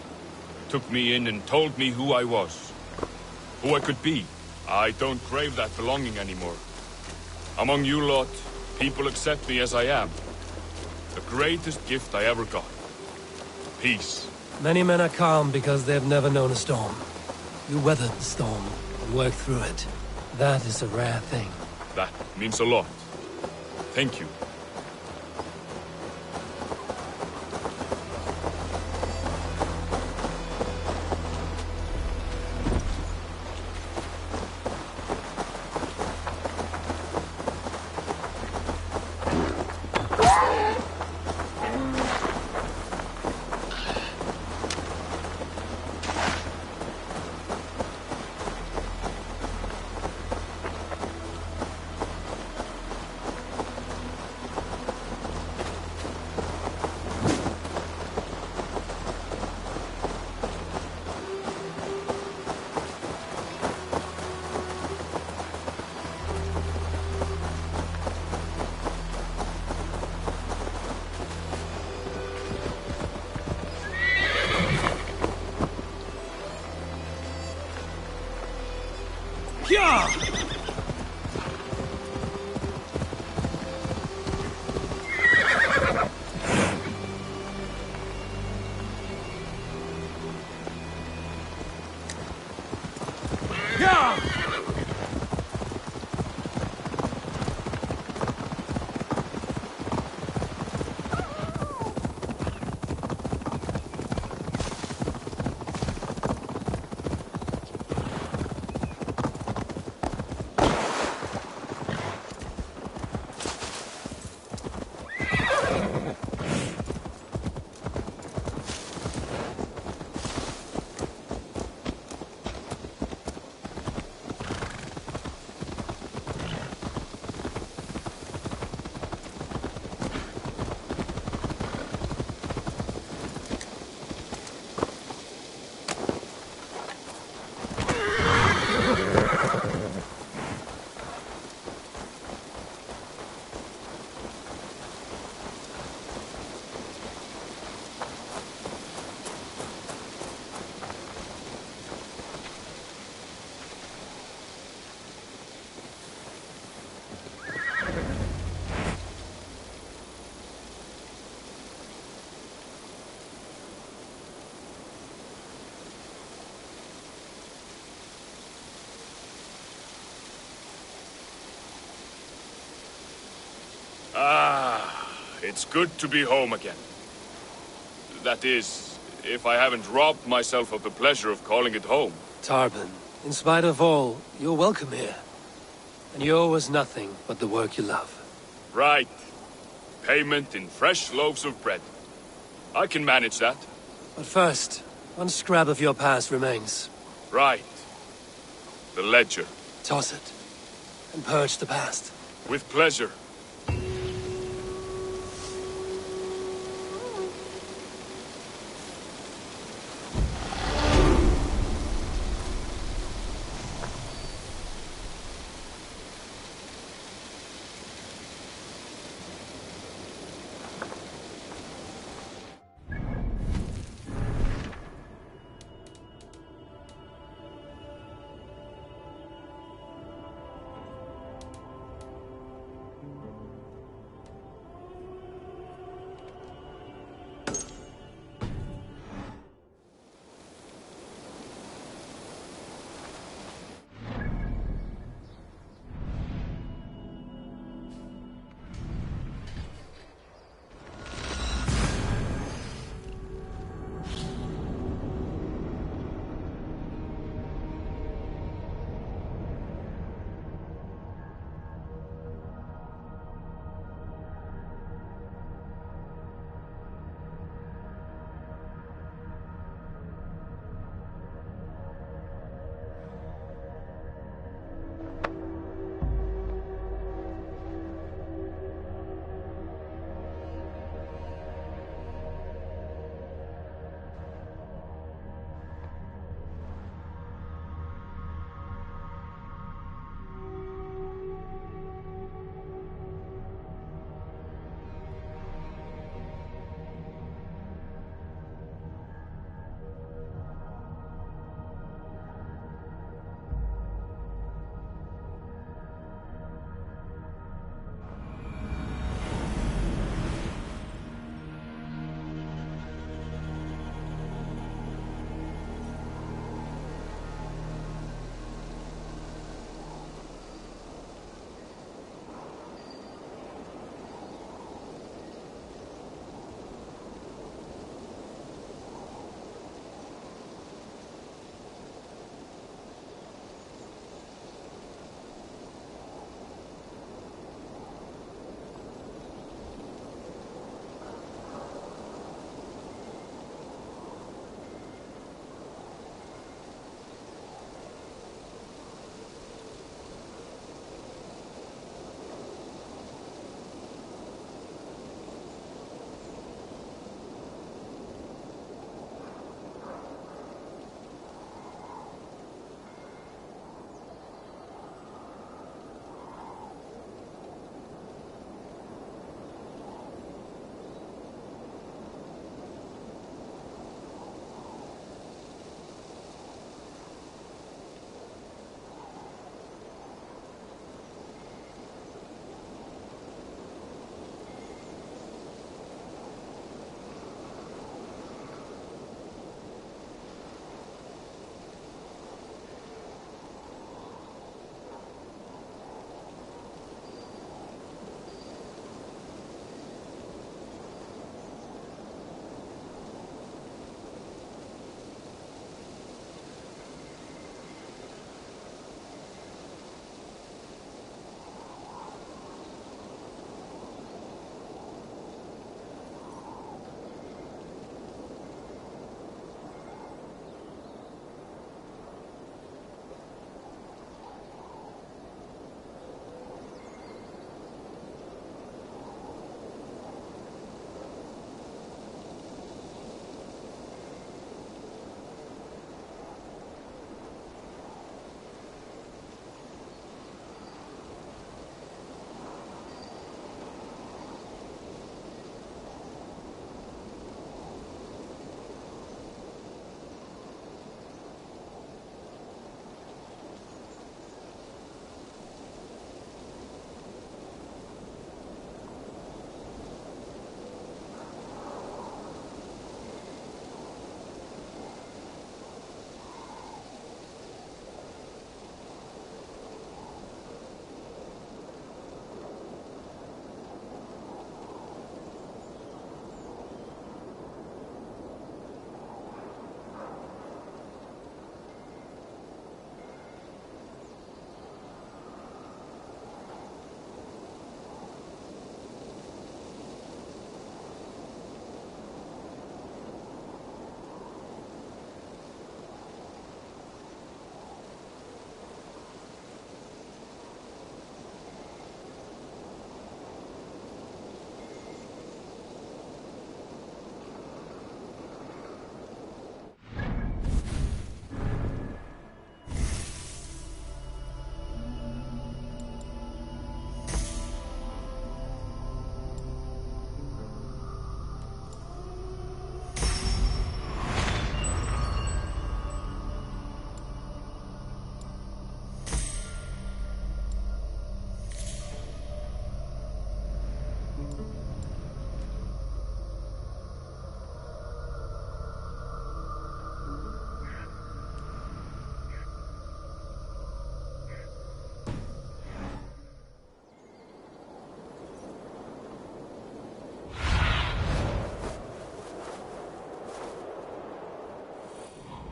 took me in and told me who I was. Who I could be. I don't crave that belonging anymore. Among you lot, people accept me as I am. The greatest gift I ever got. Peace. Many men are calm because they've never known a storm. You weathered the storm and worked through it. That is a rare thing. That means a lot. Thank you. Yeah! Yeah! Ah, it's good to be home again. That is, if I haven't robbed myself of the pleasure of calling it home. Tarban, in spite of all, you're welcome here. And you owe us nothing but the work you love. Right. Payment in fresh loaves of bread. I can manage that. But first, one scrap of your past remains. Right. The ledger. Toss it, and purge the past. With pleasure.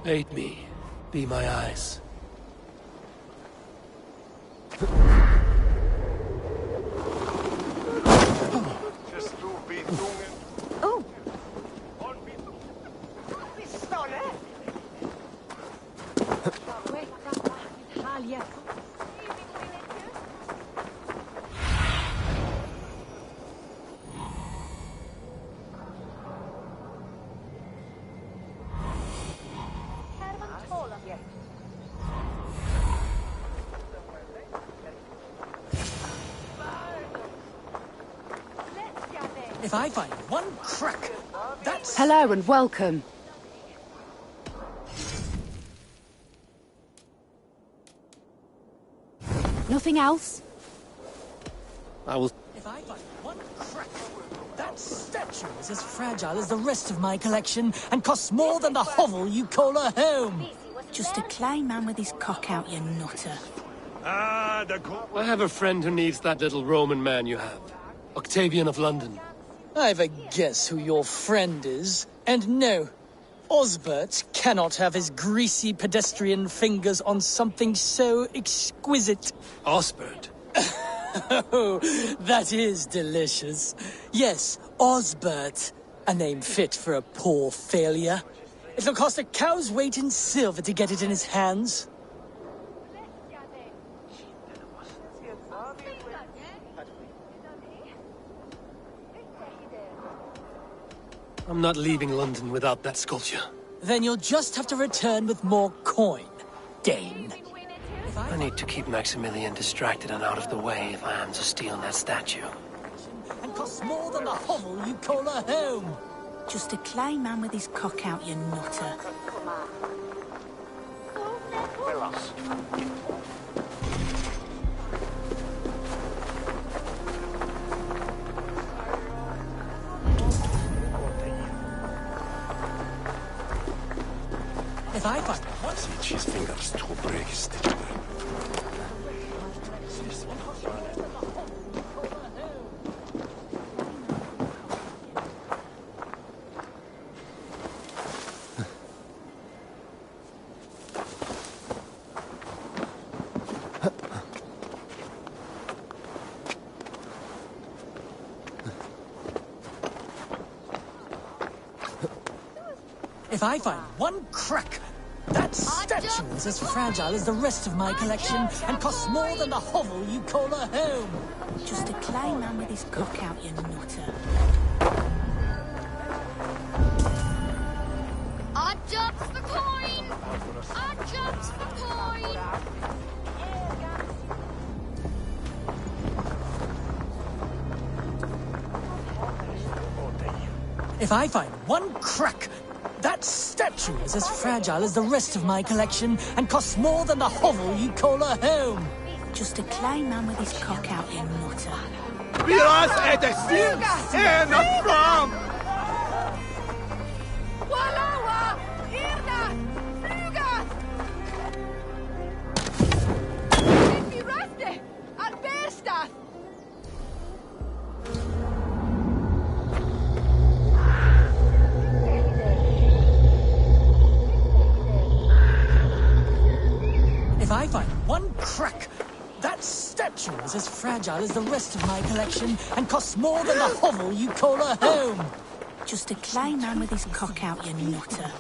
Aid me. Be my eyes. Oh! If I find one crack, that's... Hello and welcome. Nothing else? I will... If I find one crack, that statue is as fragile as the rest of my collection and costs more than the hovel you call a home. Just a clay man with his cock out, you nutter. I have a friend who needs that little Roman man you have. Octavian of London. I've a guess who your friend is. And no, Osbert cannot have his greasy pedestrian fingers on something so exquisite. Osbert? Oh, that is delicious. Yes, Osbert. A name fit for a poor failure. It'll cost a cow's weight in silver to get it in his hands. I'm not leaving London without that sculpture. Then you'll just have to return with more coin, Dane. I need to keep Maximilian distracted and out of the way if I am to steal that statue. And costs more than the hovel you call a home. Just a clay man with his cock out, you nutter. If I find one... His fingers to break his If I find one crack, that statue is as fragile as the rest of my collection and costs more than the hovel you call a home. Just a clay man with his cock out, you nutter. Odd jobs for coin! Odd jobs for coin! If I find one crack, that statue is as fragile as the rest of my collection and costs more than the hovel you call a home. Just a clay man with his cock out, you nutter. Viras et estim en fram! Walawa! Irna! Fluga! If raste! Albesta! If I find one crack, that statue is as fragile as the rest of my collection and costs more than the hovel you call a home. Just a clay man with his cock out, you nutter.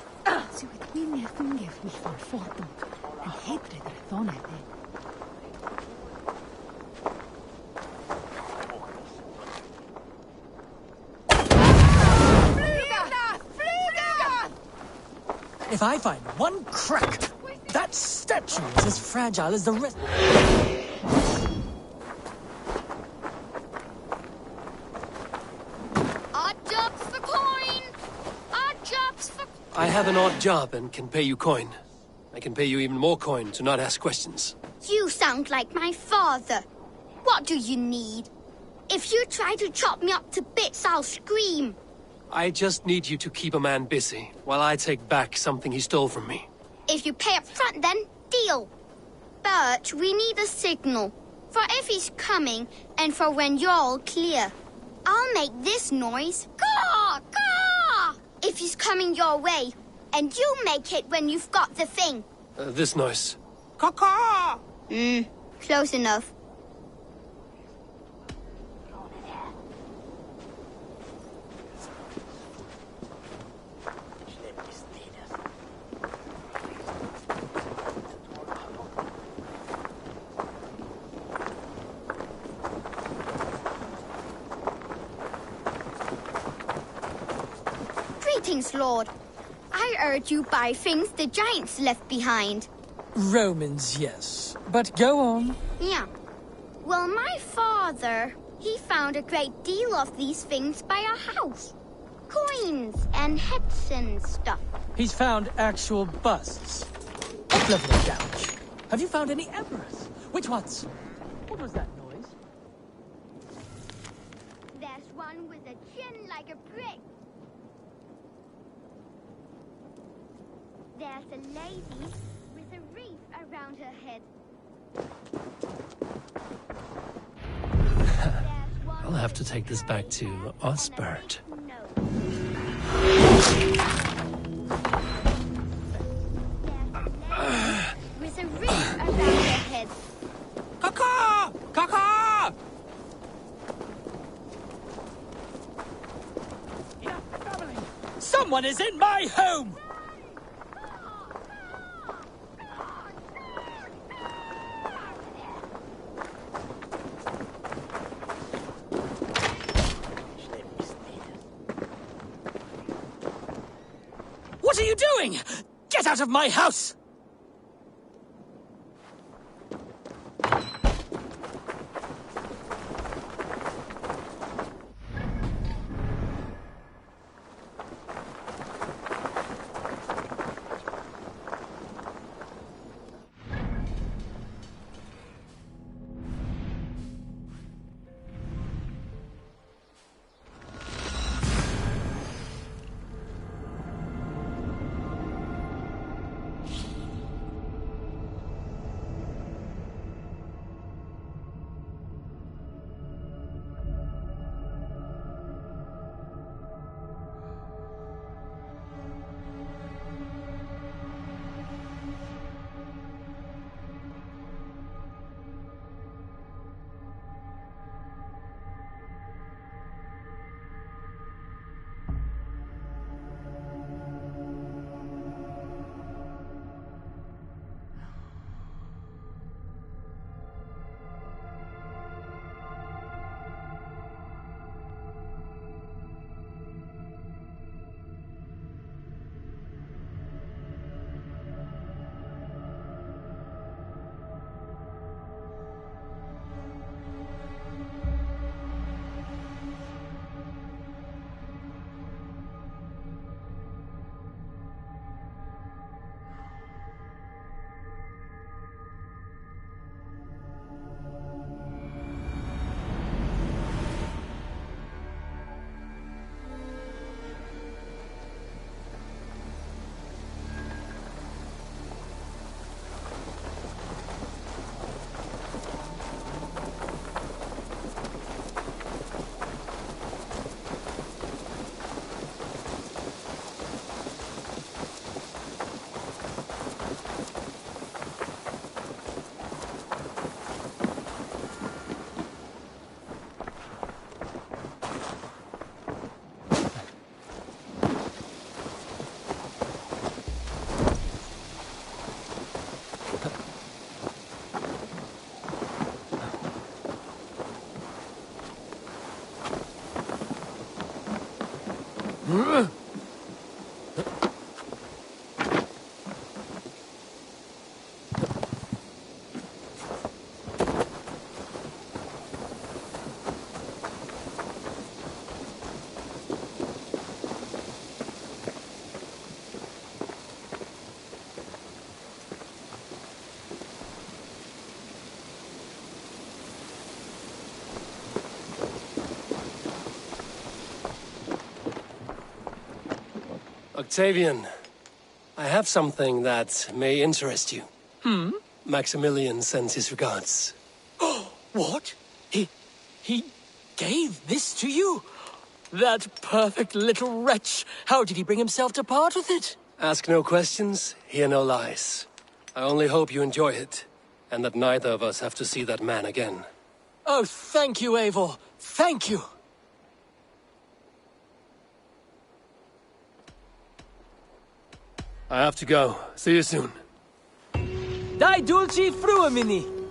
If I find one crack, that statue is as fragile as the rest... Odd jobs for coin! Odd jobs for... I have an odd job and can pay you coin. I can pay you even more coin to not ask questions. You sound like my father. What do you need? If you try to chop me up to bits, I'll scream. I just need you to keep a man busy while I take back something he stole from me. If you pay up front, then deal. But we need a signal. For if he's coming, and for when you're all clear. I'll make this noise. Caw! Caw! If he's coming your way, And you make it when you've got the thing. This noise. Caw-caw! Close enough. Greetings, Lord. I heard you buy things the giants left behind. Romans, yes. But go on. Yeah. Well, my father, he found a great deal of these things by our house. Coins and heads and stuff. He's found actual busts. What level of damage? Have you found any emperors? Which ones? What was that noise? There's one with a chin like a brick. There's a lady with a wreath around her head. I'll have to take this back to Osbert. With a wreath around her head. Caw-caw! Caw-caw! Someone is in my home! What are you doing? Get out of my house! Octavian, I have something that may interest you. Maximilian sends his regards. What? He gave this to you? That perfect little wretch. How did he bring himself to part with it? Ask no questions, hear no lies. I only hope you enjoy it, and that neither of us have to see that man again. Oh, thank you, Eivor. Thank you. I have to go. See you soon. Dai dulci fruamini.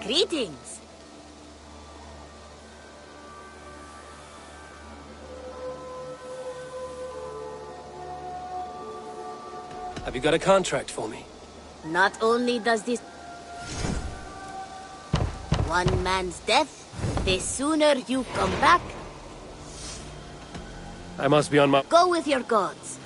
Greetings. Have you got a contract for me? Not only does this one man's death, the sooner you come back, I must be on my... go with your gods.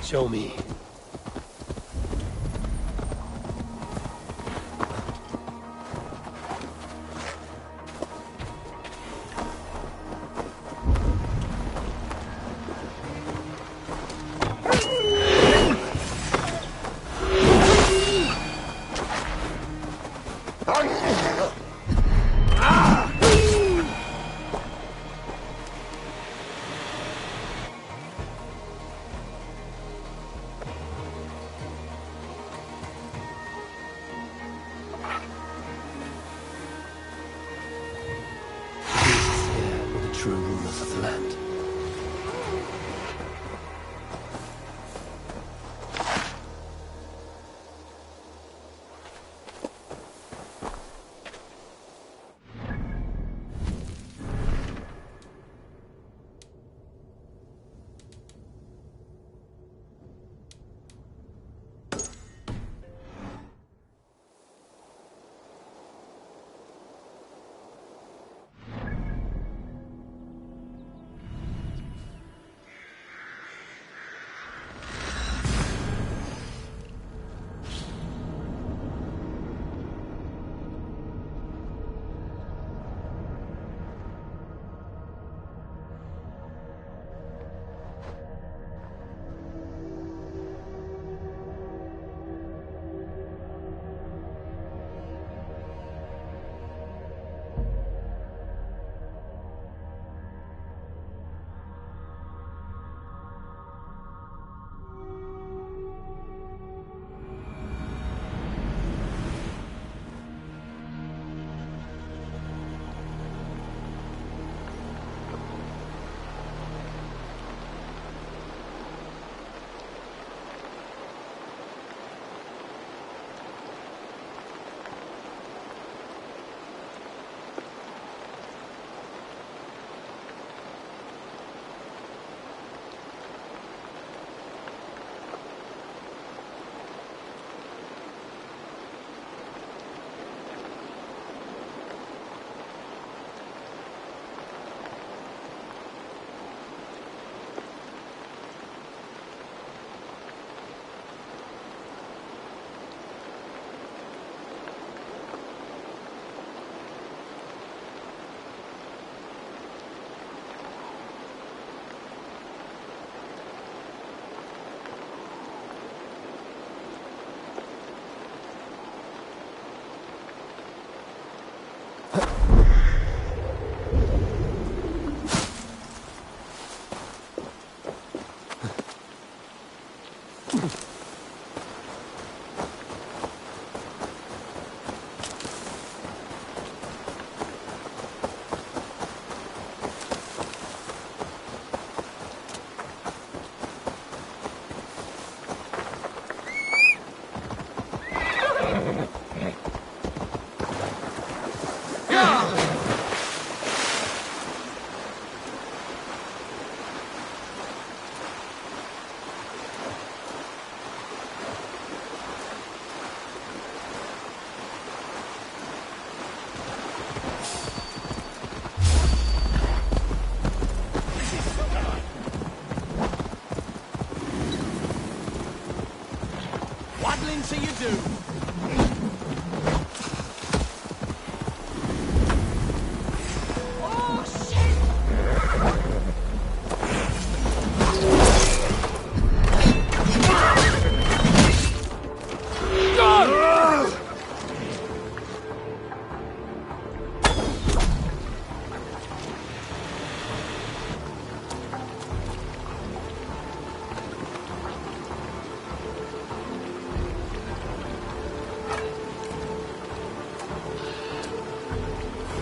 Show me. True rulers of the land.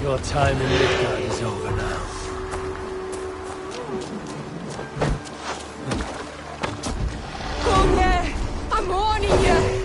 Your time in Midgard is over now. Gunnar! I'm warning you!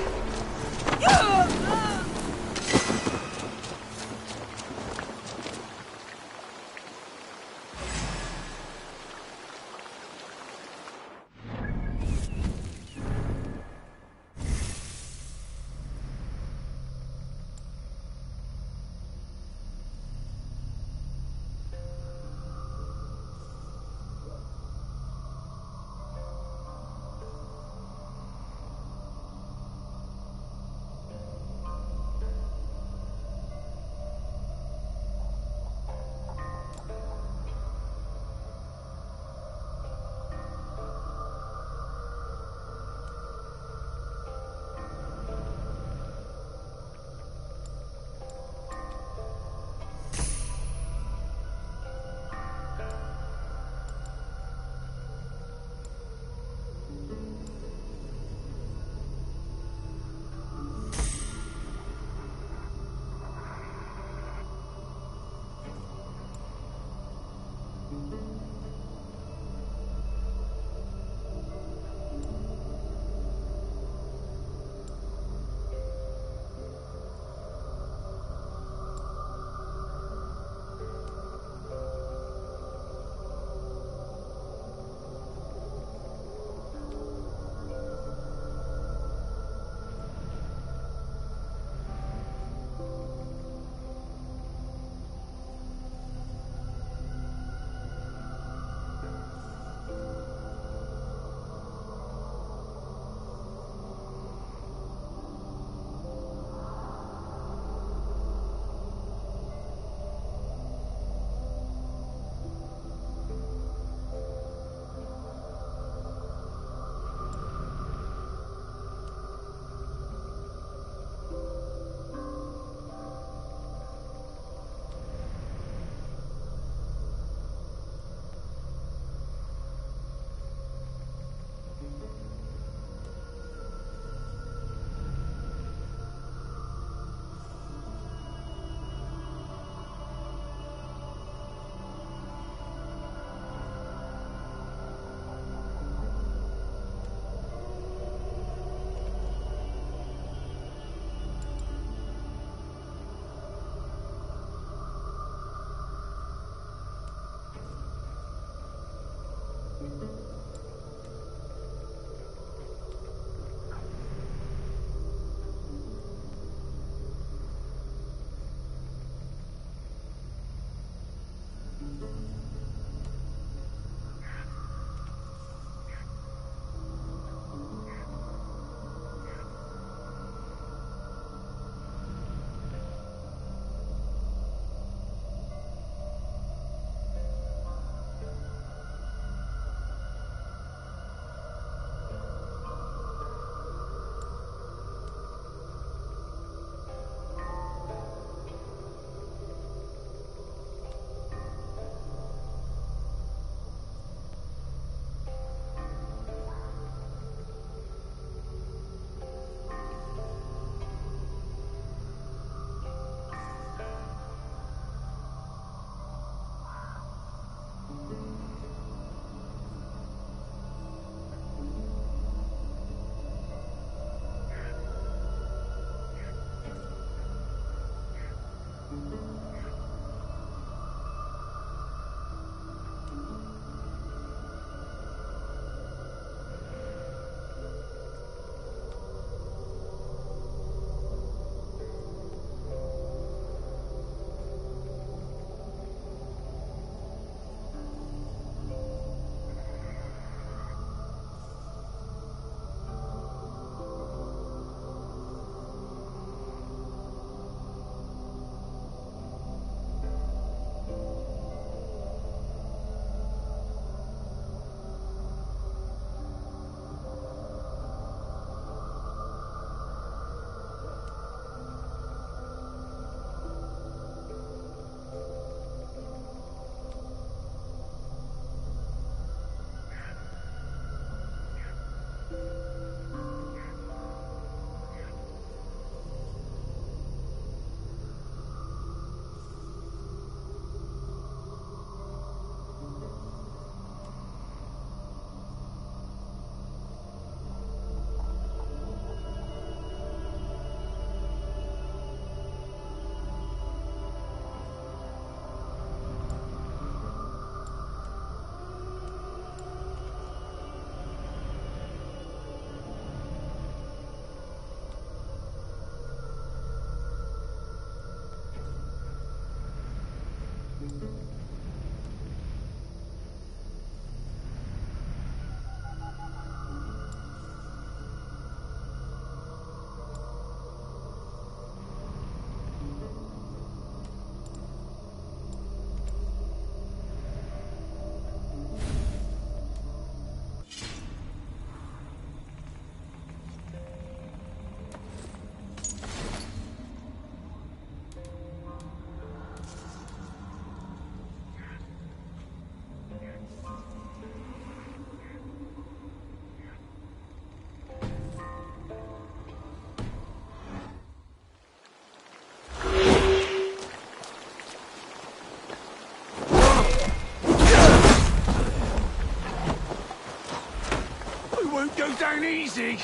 Won't go down easy.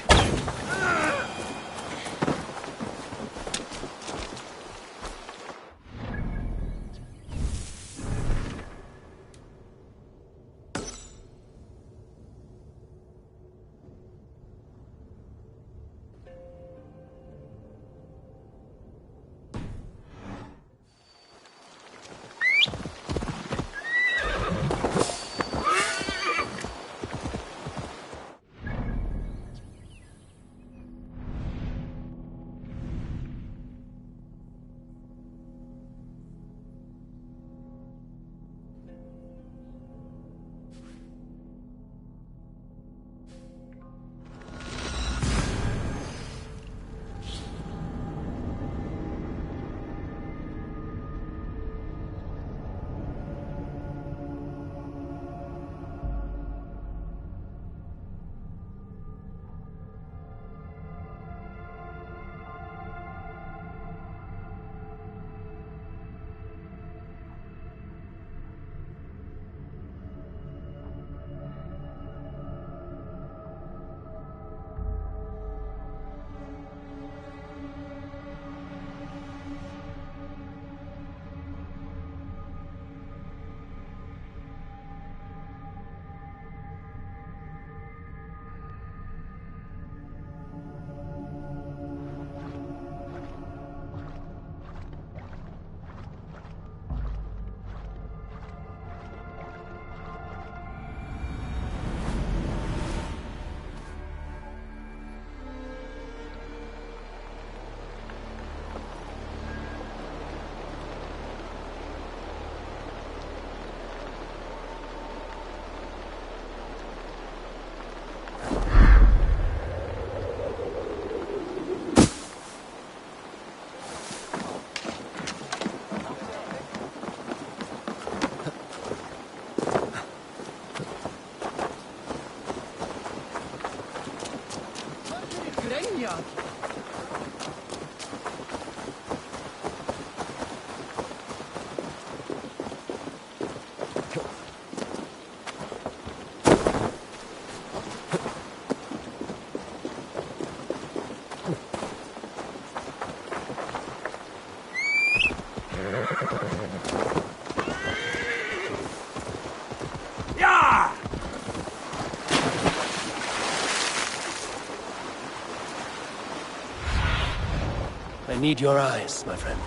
I need your eyes, my friend.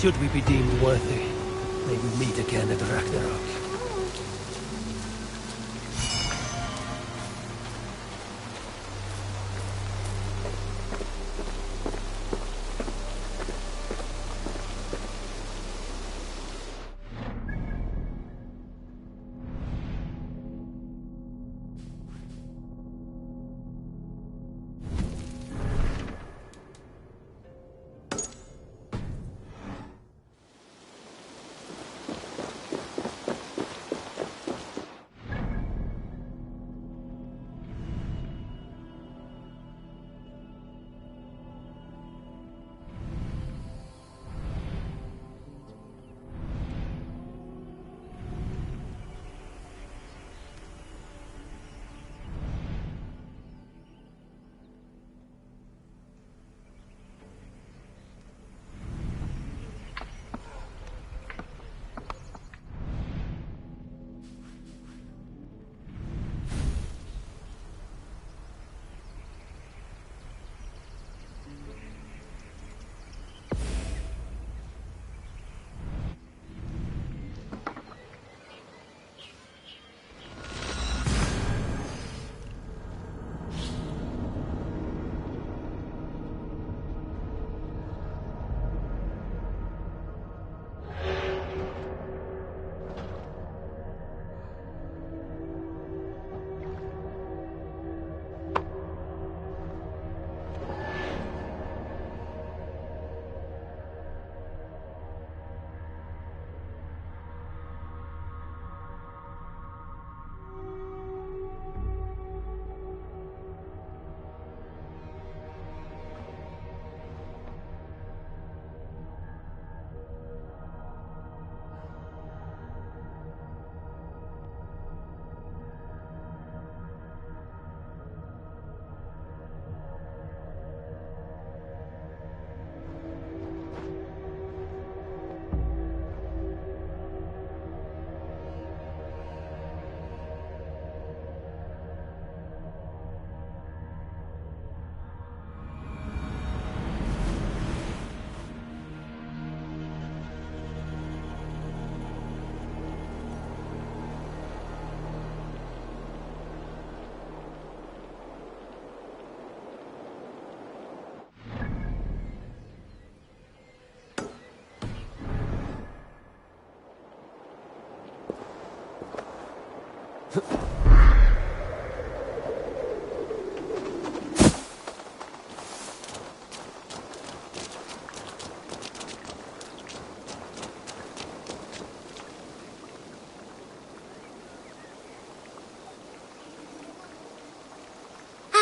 Should we be deemed worthy, may we meet again at Ragnarok.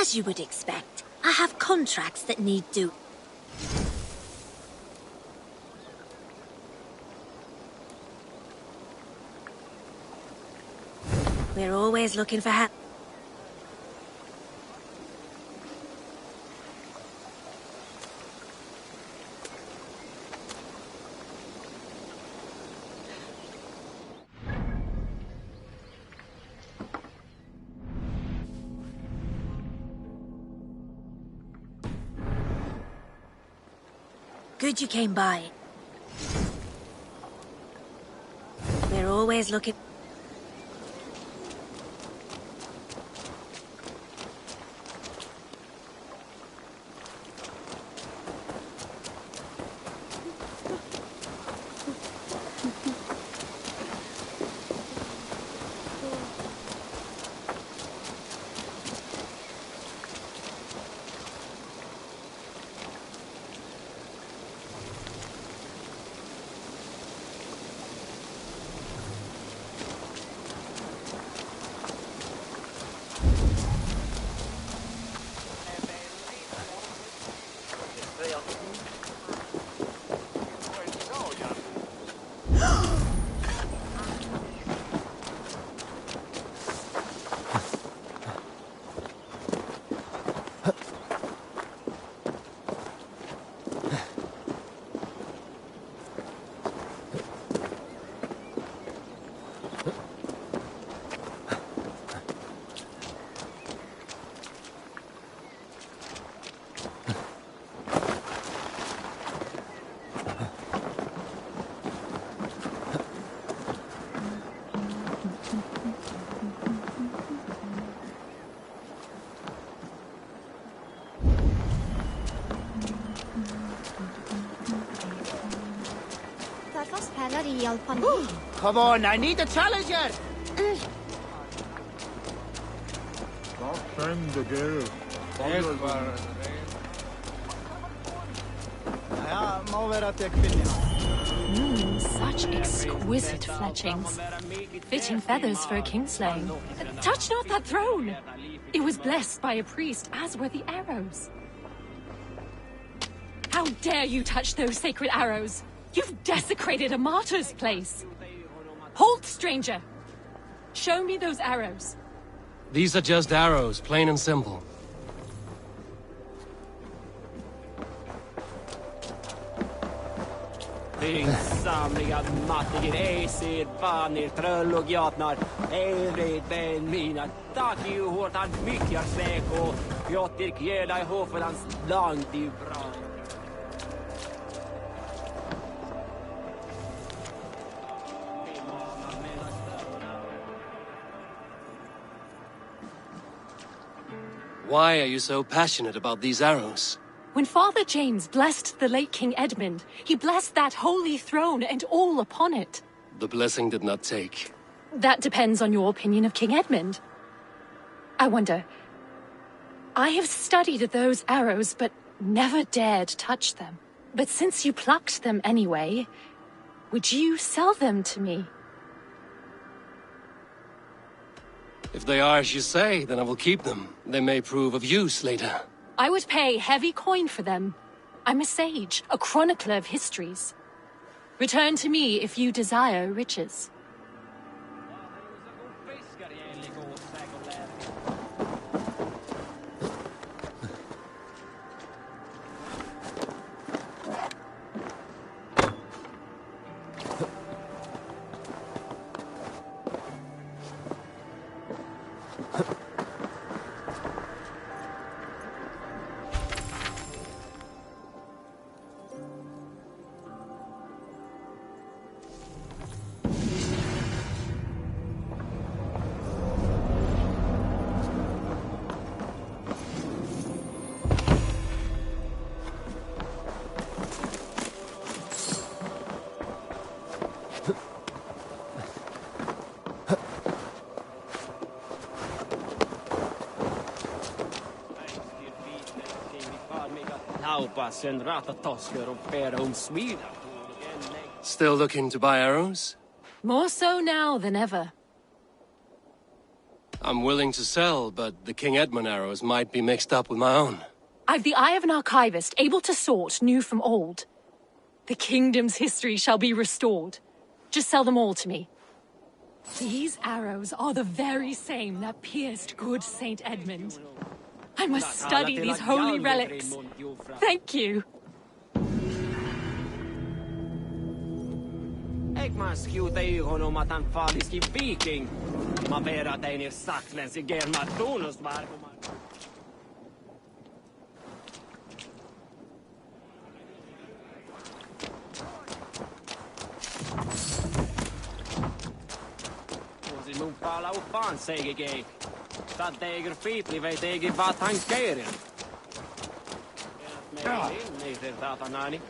As you would expect, I have contracts that need do. We're always looking for help. Good you came by. We're always looking... Come on, I need a challenger! Such exquisite fletchings. Fitting feathers for a kingslaying. Touch not that throne! It was blessed by a priest, as were the arrows. How dare you touch those sacred arrows? You've desecrated a martyr's place. Halt, stranger! Show me those arrows. These are just arrows, plain and simple. Samliga mattigir, eisir, vanir, tröllugjötnar, evrid, ben, minar, taki hårtan, mycket seko, jottir, kjeda i hofelans, langt i bra. Why are you so passionate about these arrows? When Father James blessed the late King Edmund, he blessed that holy throne and all upon it. The blessing did not take. That depends on your opinion of King Edmund. I wonder, I have studied those arrows, but never dared touch them. But since you plucked them anyway, would you sell them to me? If they are as you say, then I will keep them. They may prove of use later. I would pay heavy coin for them. I'm a sage, a chronicler of histories. Return to me if you desire riches. Still looking to buy arrows? More so now than ever. I'm willing to sell, but the King Edmund arrows might be mixed up with my own. I've the eye of an archivist, able to sort new from old. The kingdom's history shall be restored. Just sell them all to me. These arrows are the very same that pierced good Saint Edmund. I must study these holy relics. Thank you. Ik man skjuta i honom att han fallisk i Viking. Man ber att en är saktläns i Germatonus mark. Osi mun pala uppan segegei. Tad teger fitli vei teger vatan keirin. Ei se satanani.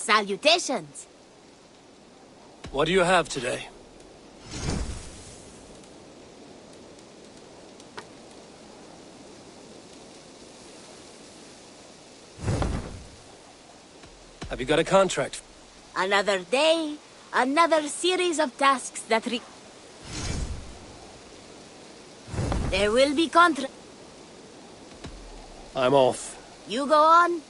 Salutations. What do you have today? Have you got a contract? Another day, another series of tasks that There will be I'm off. You go on,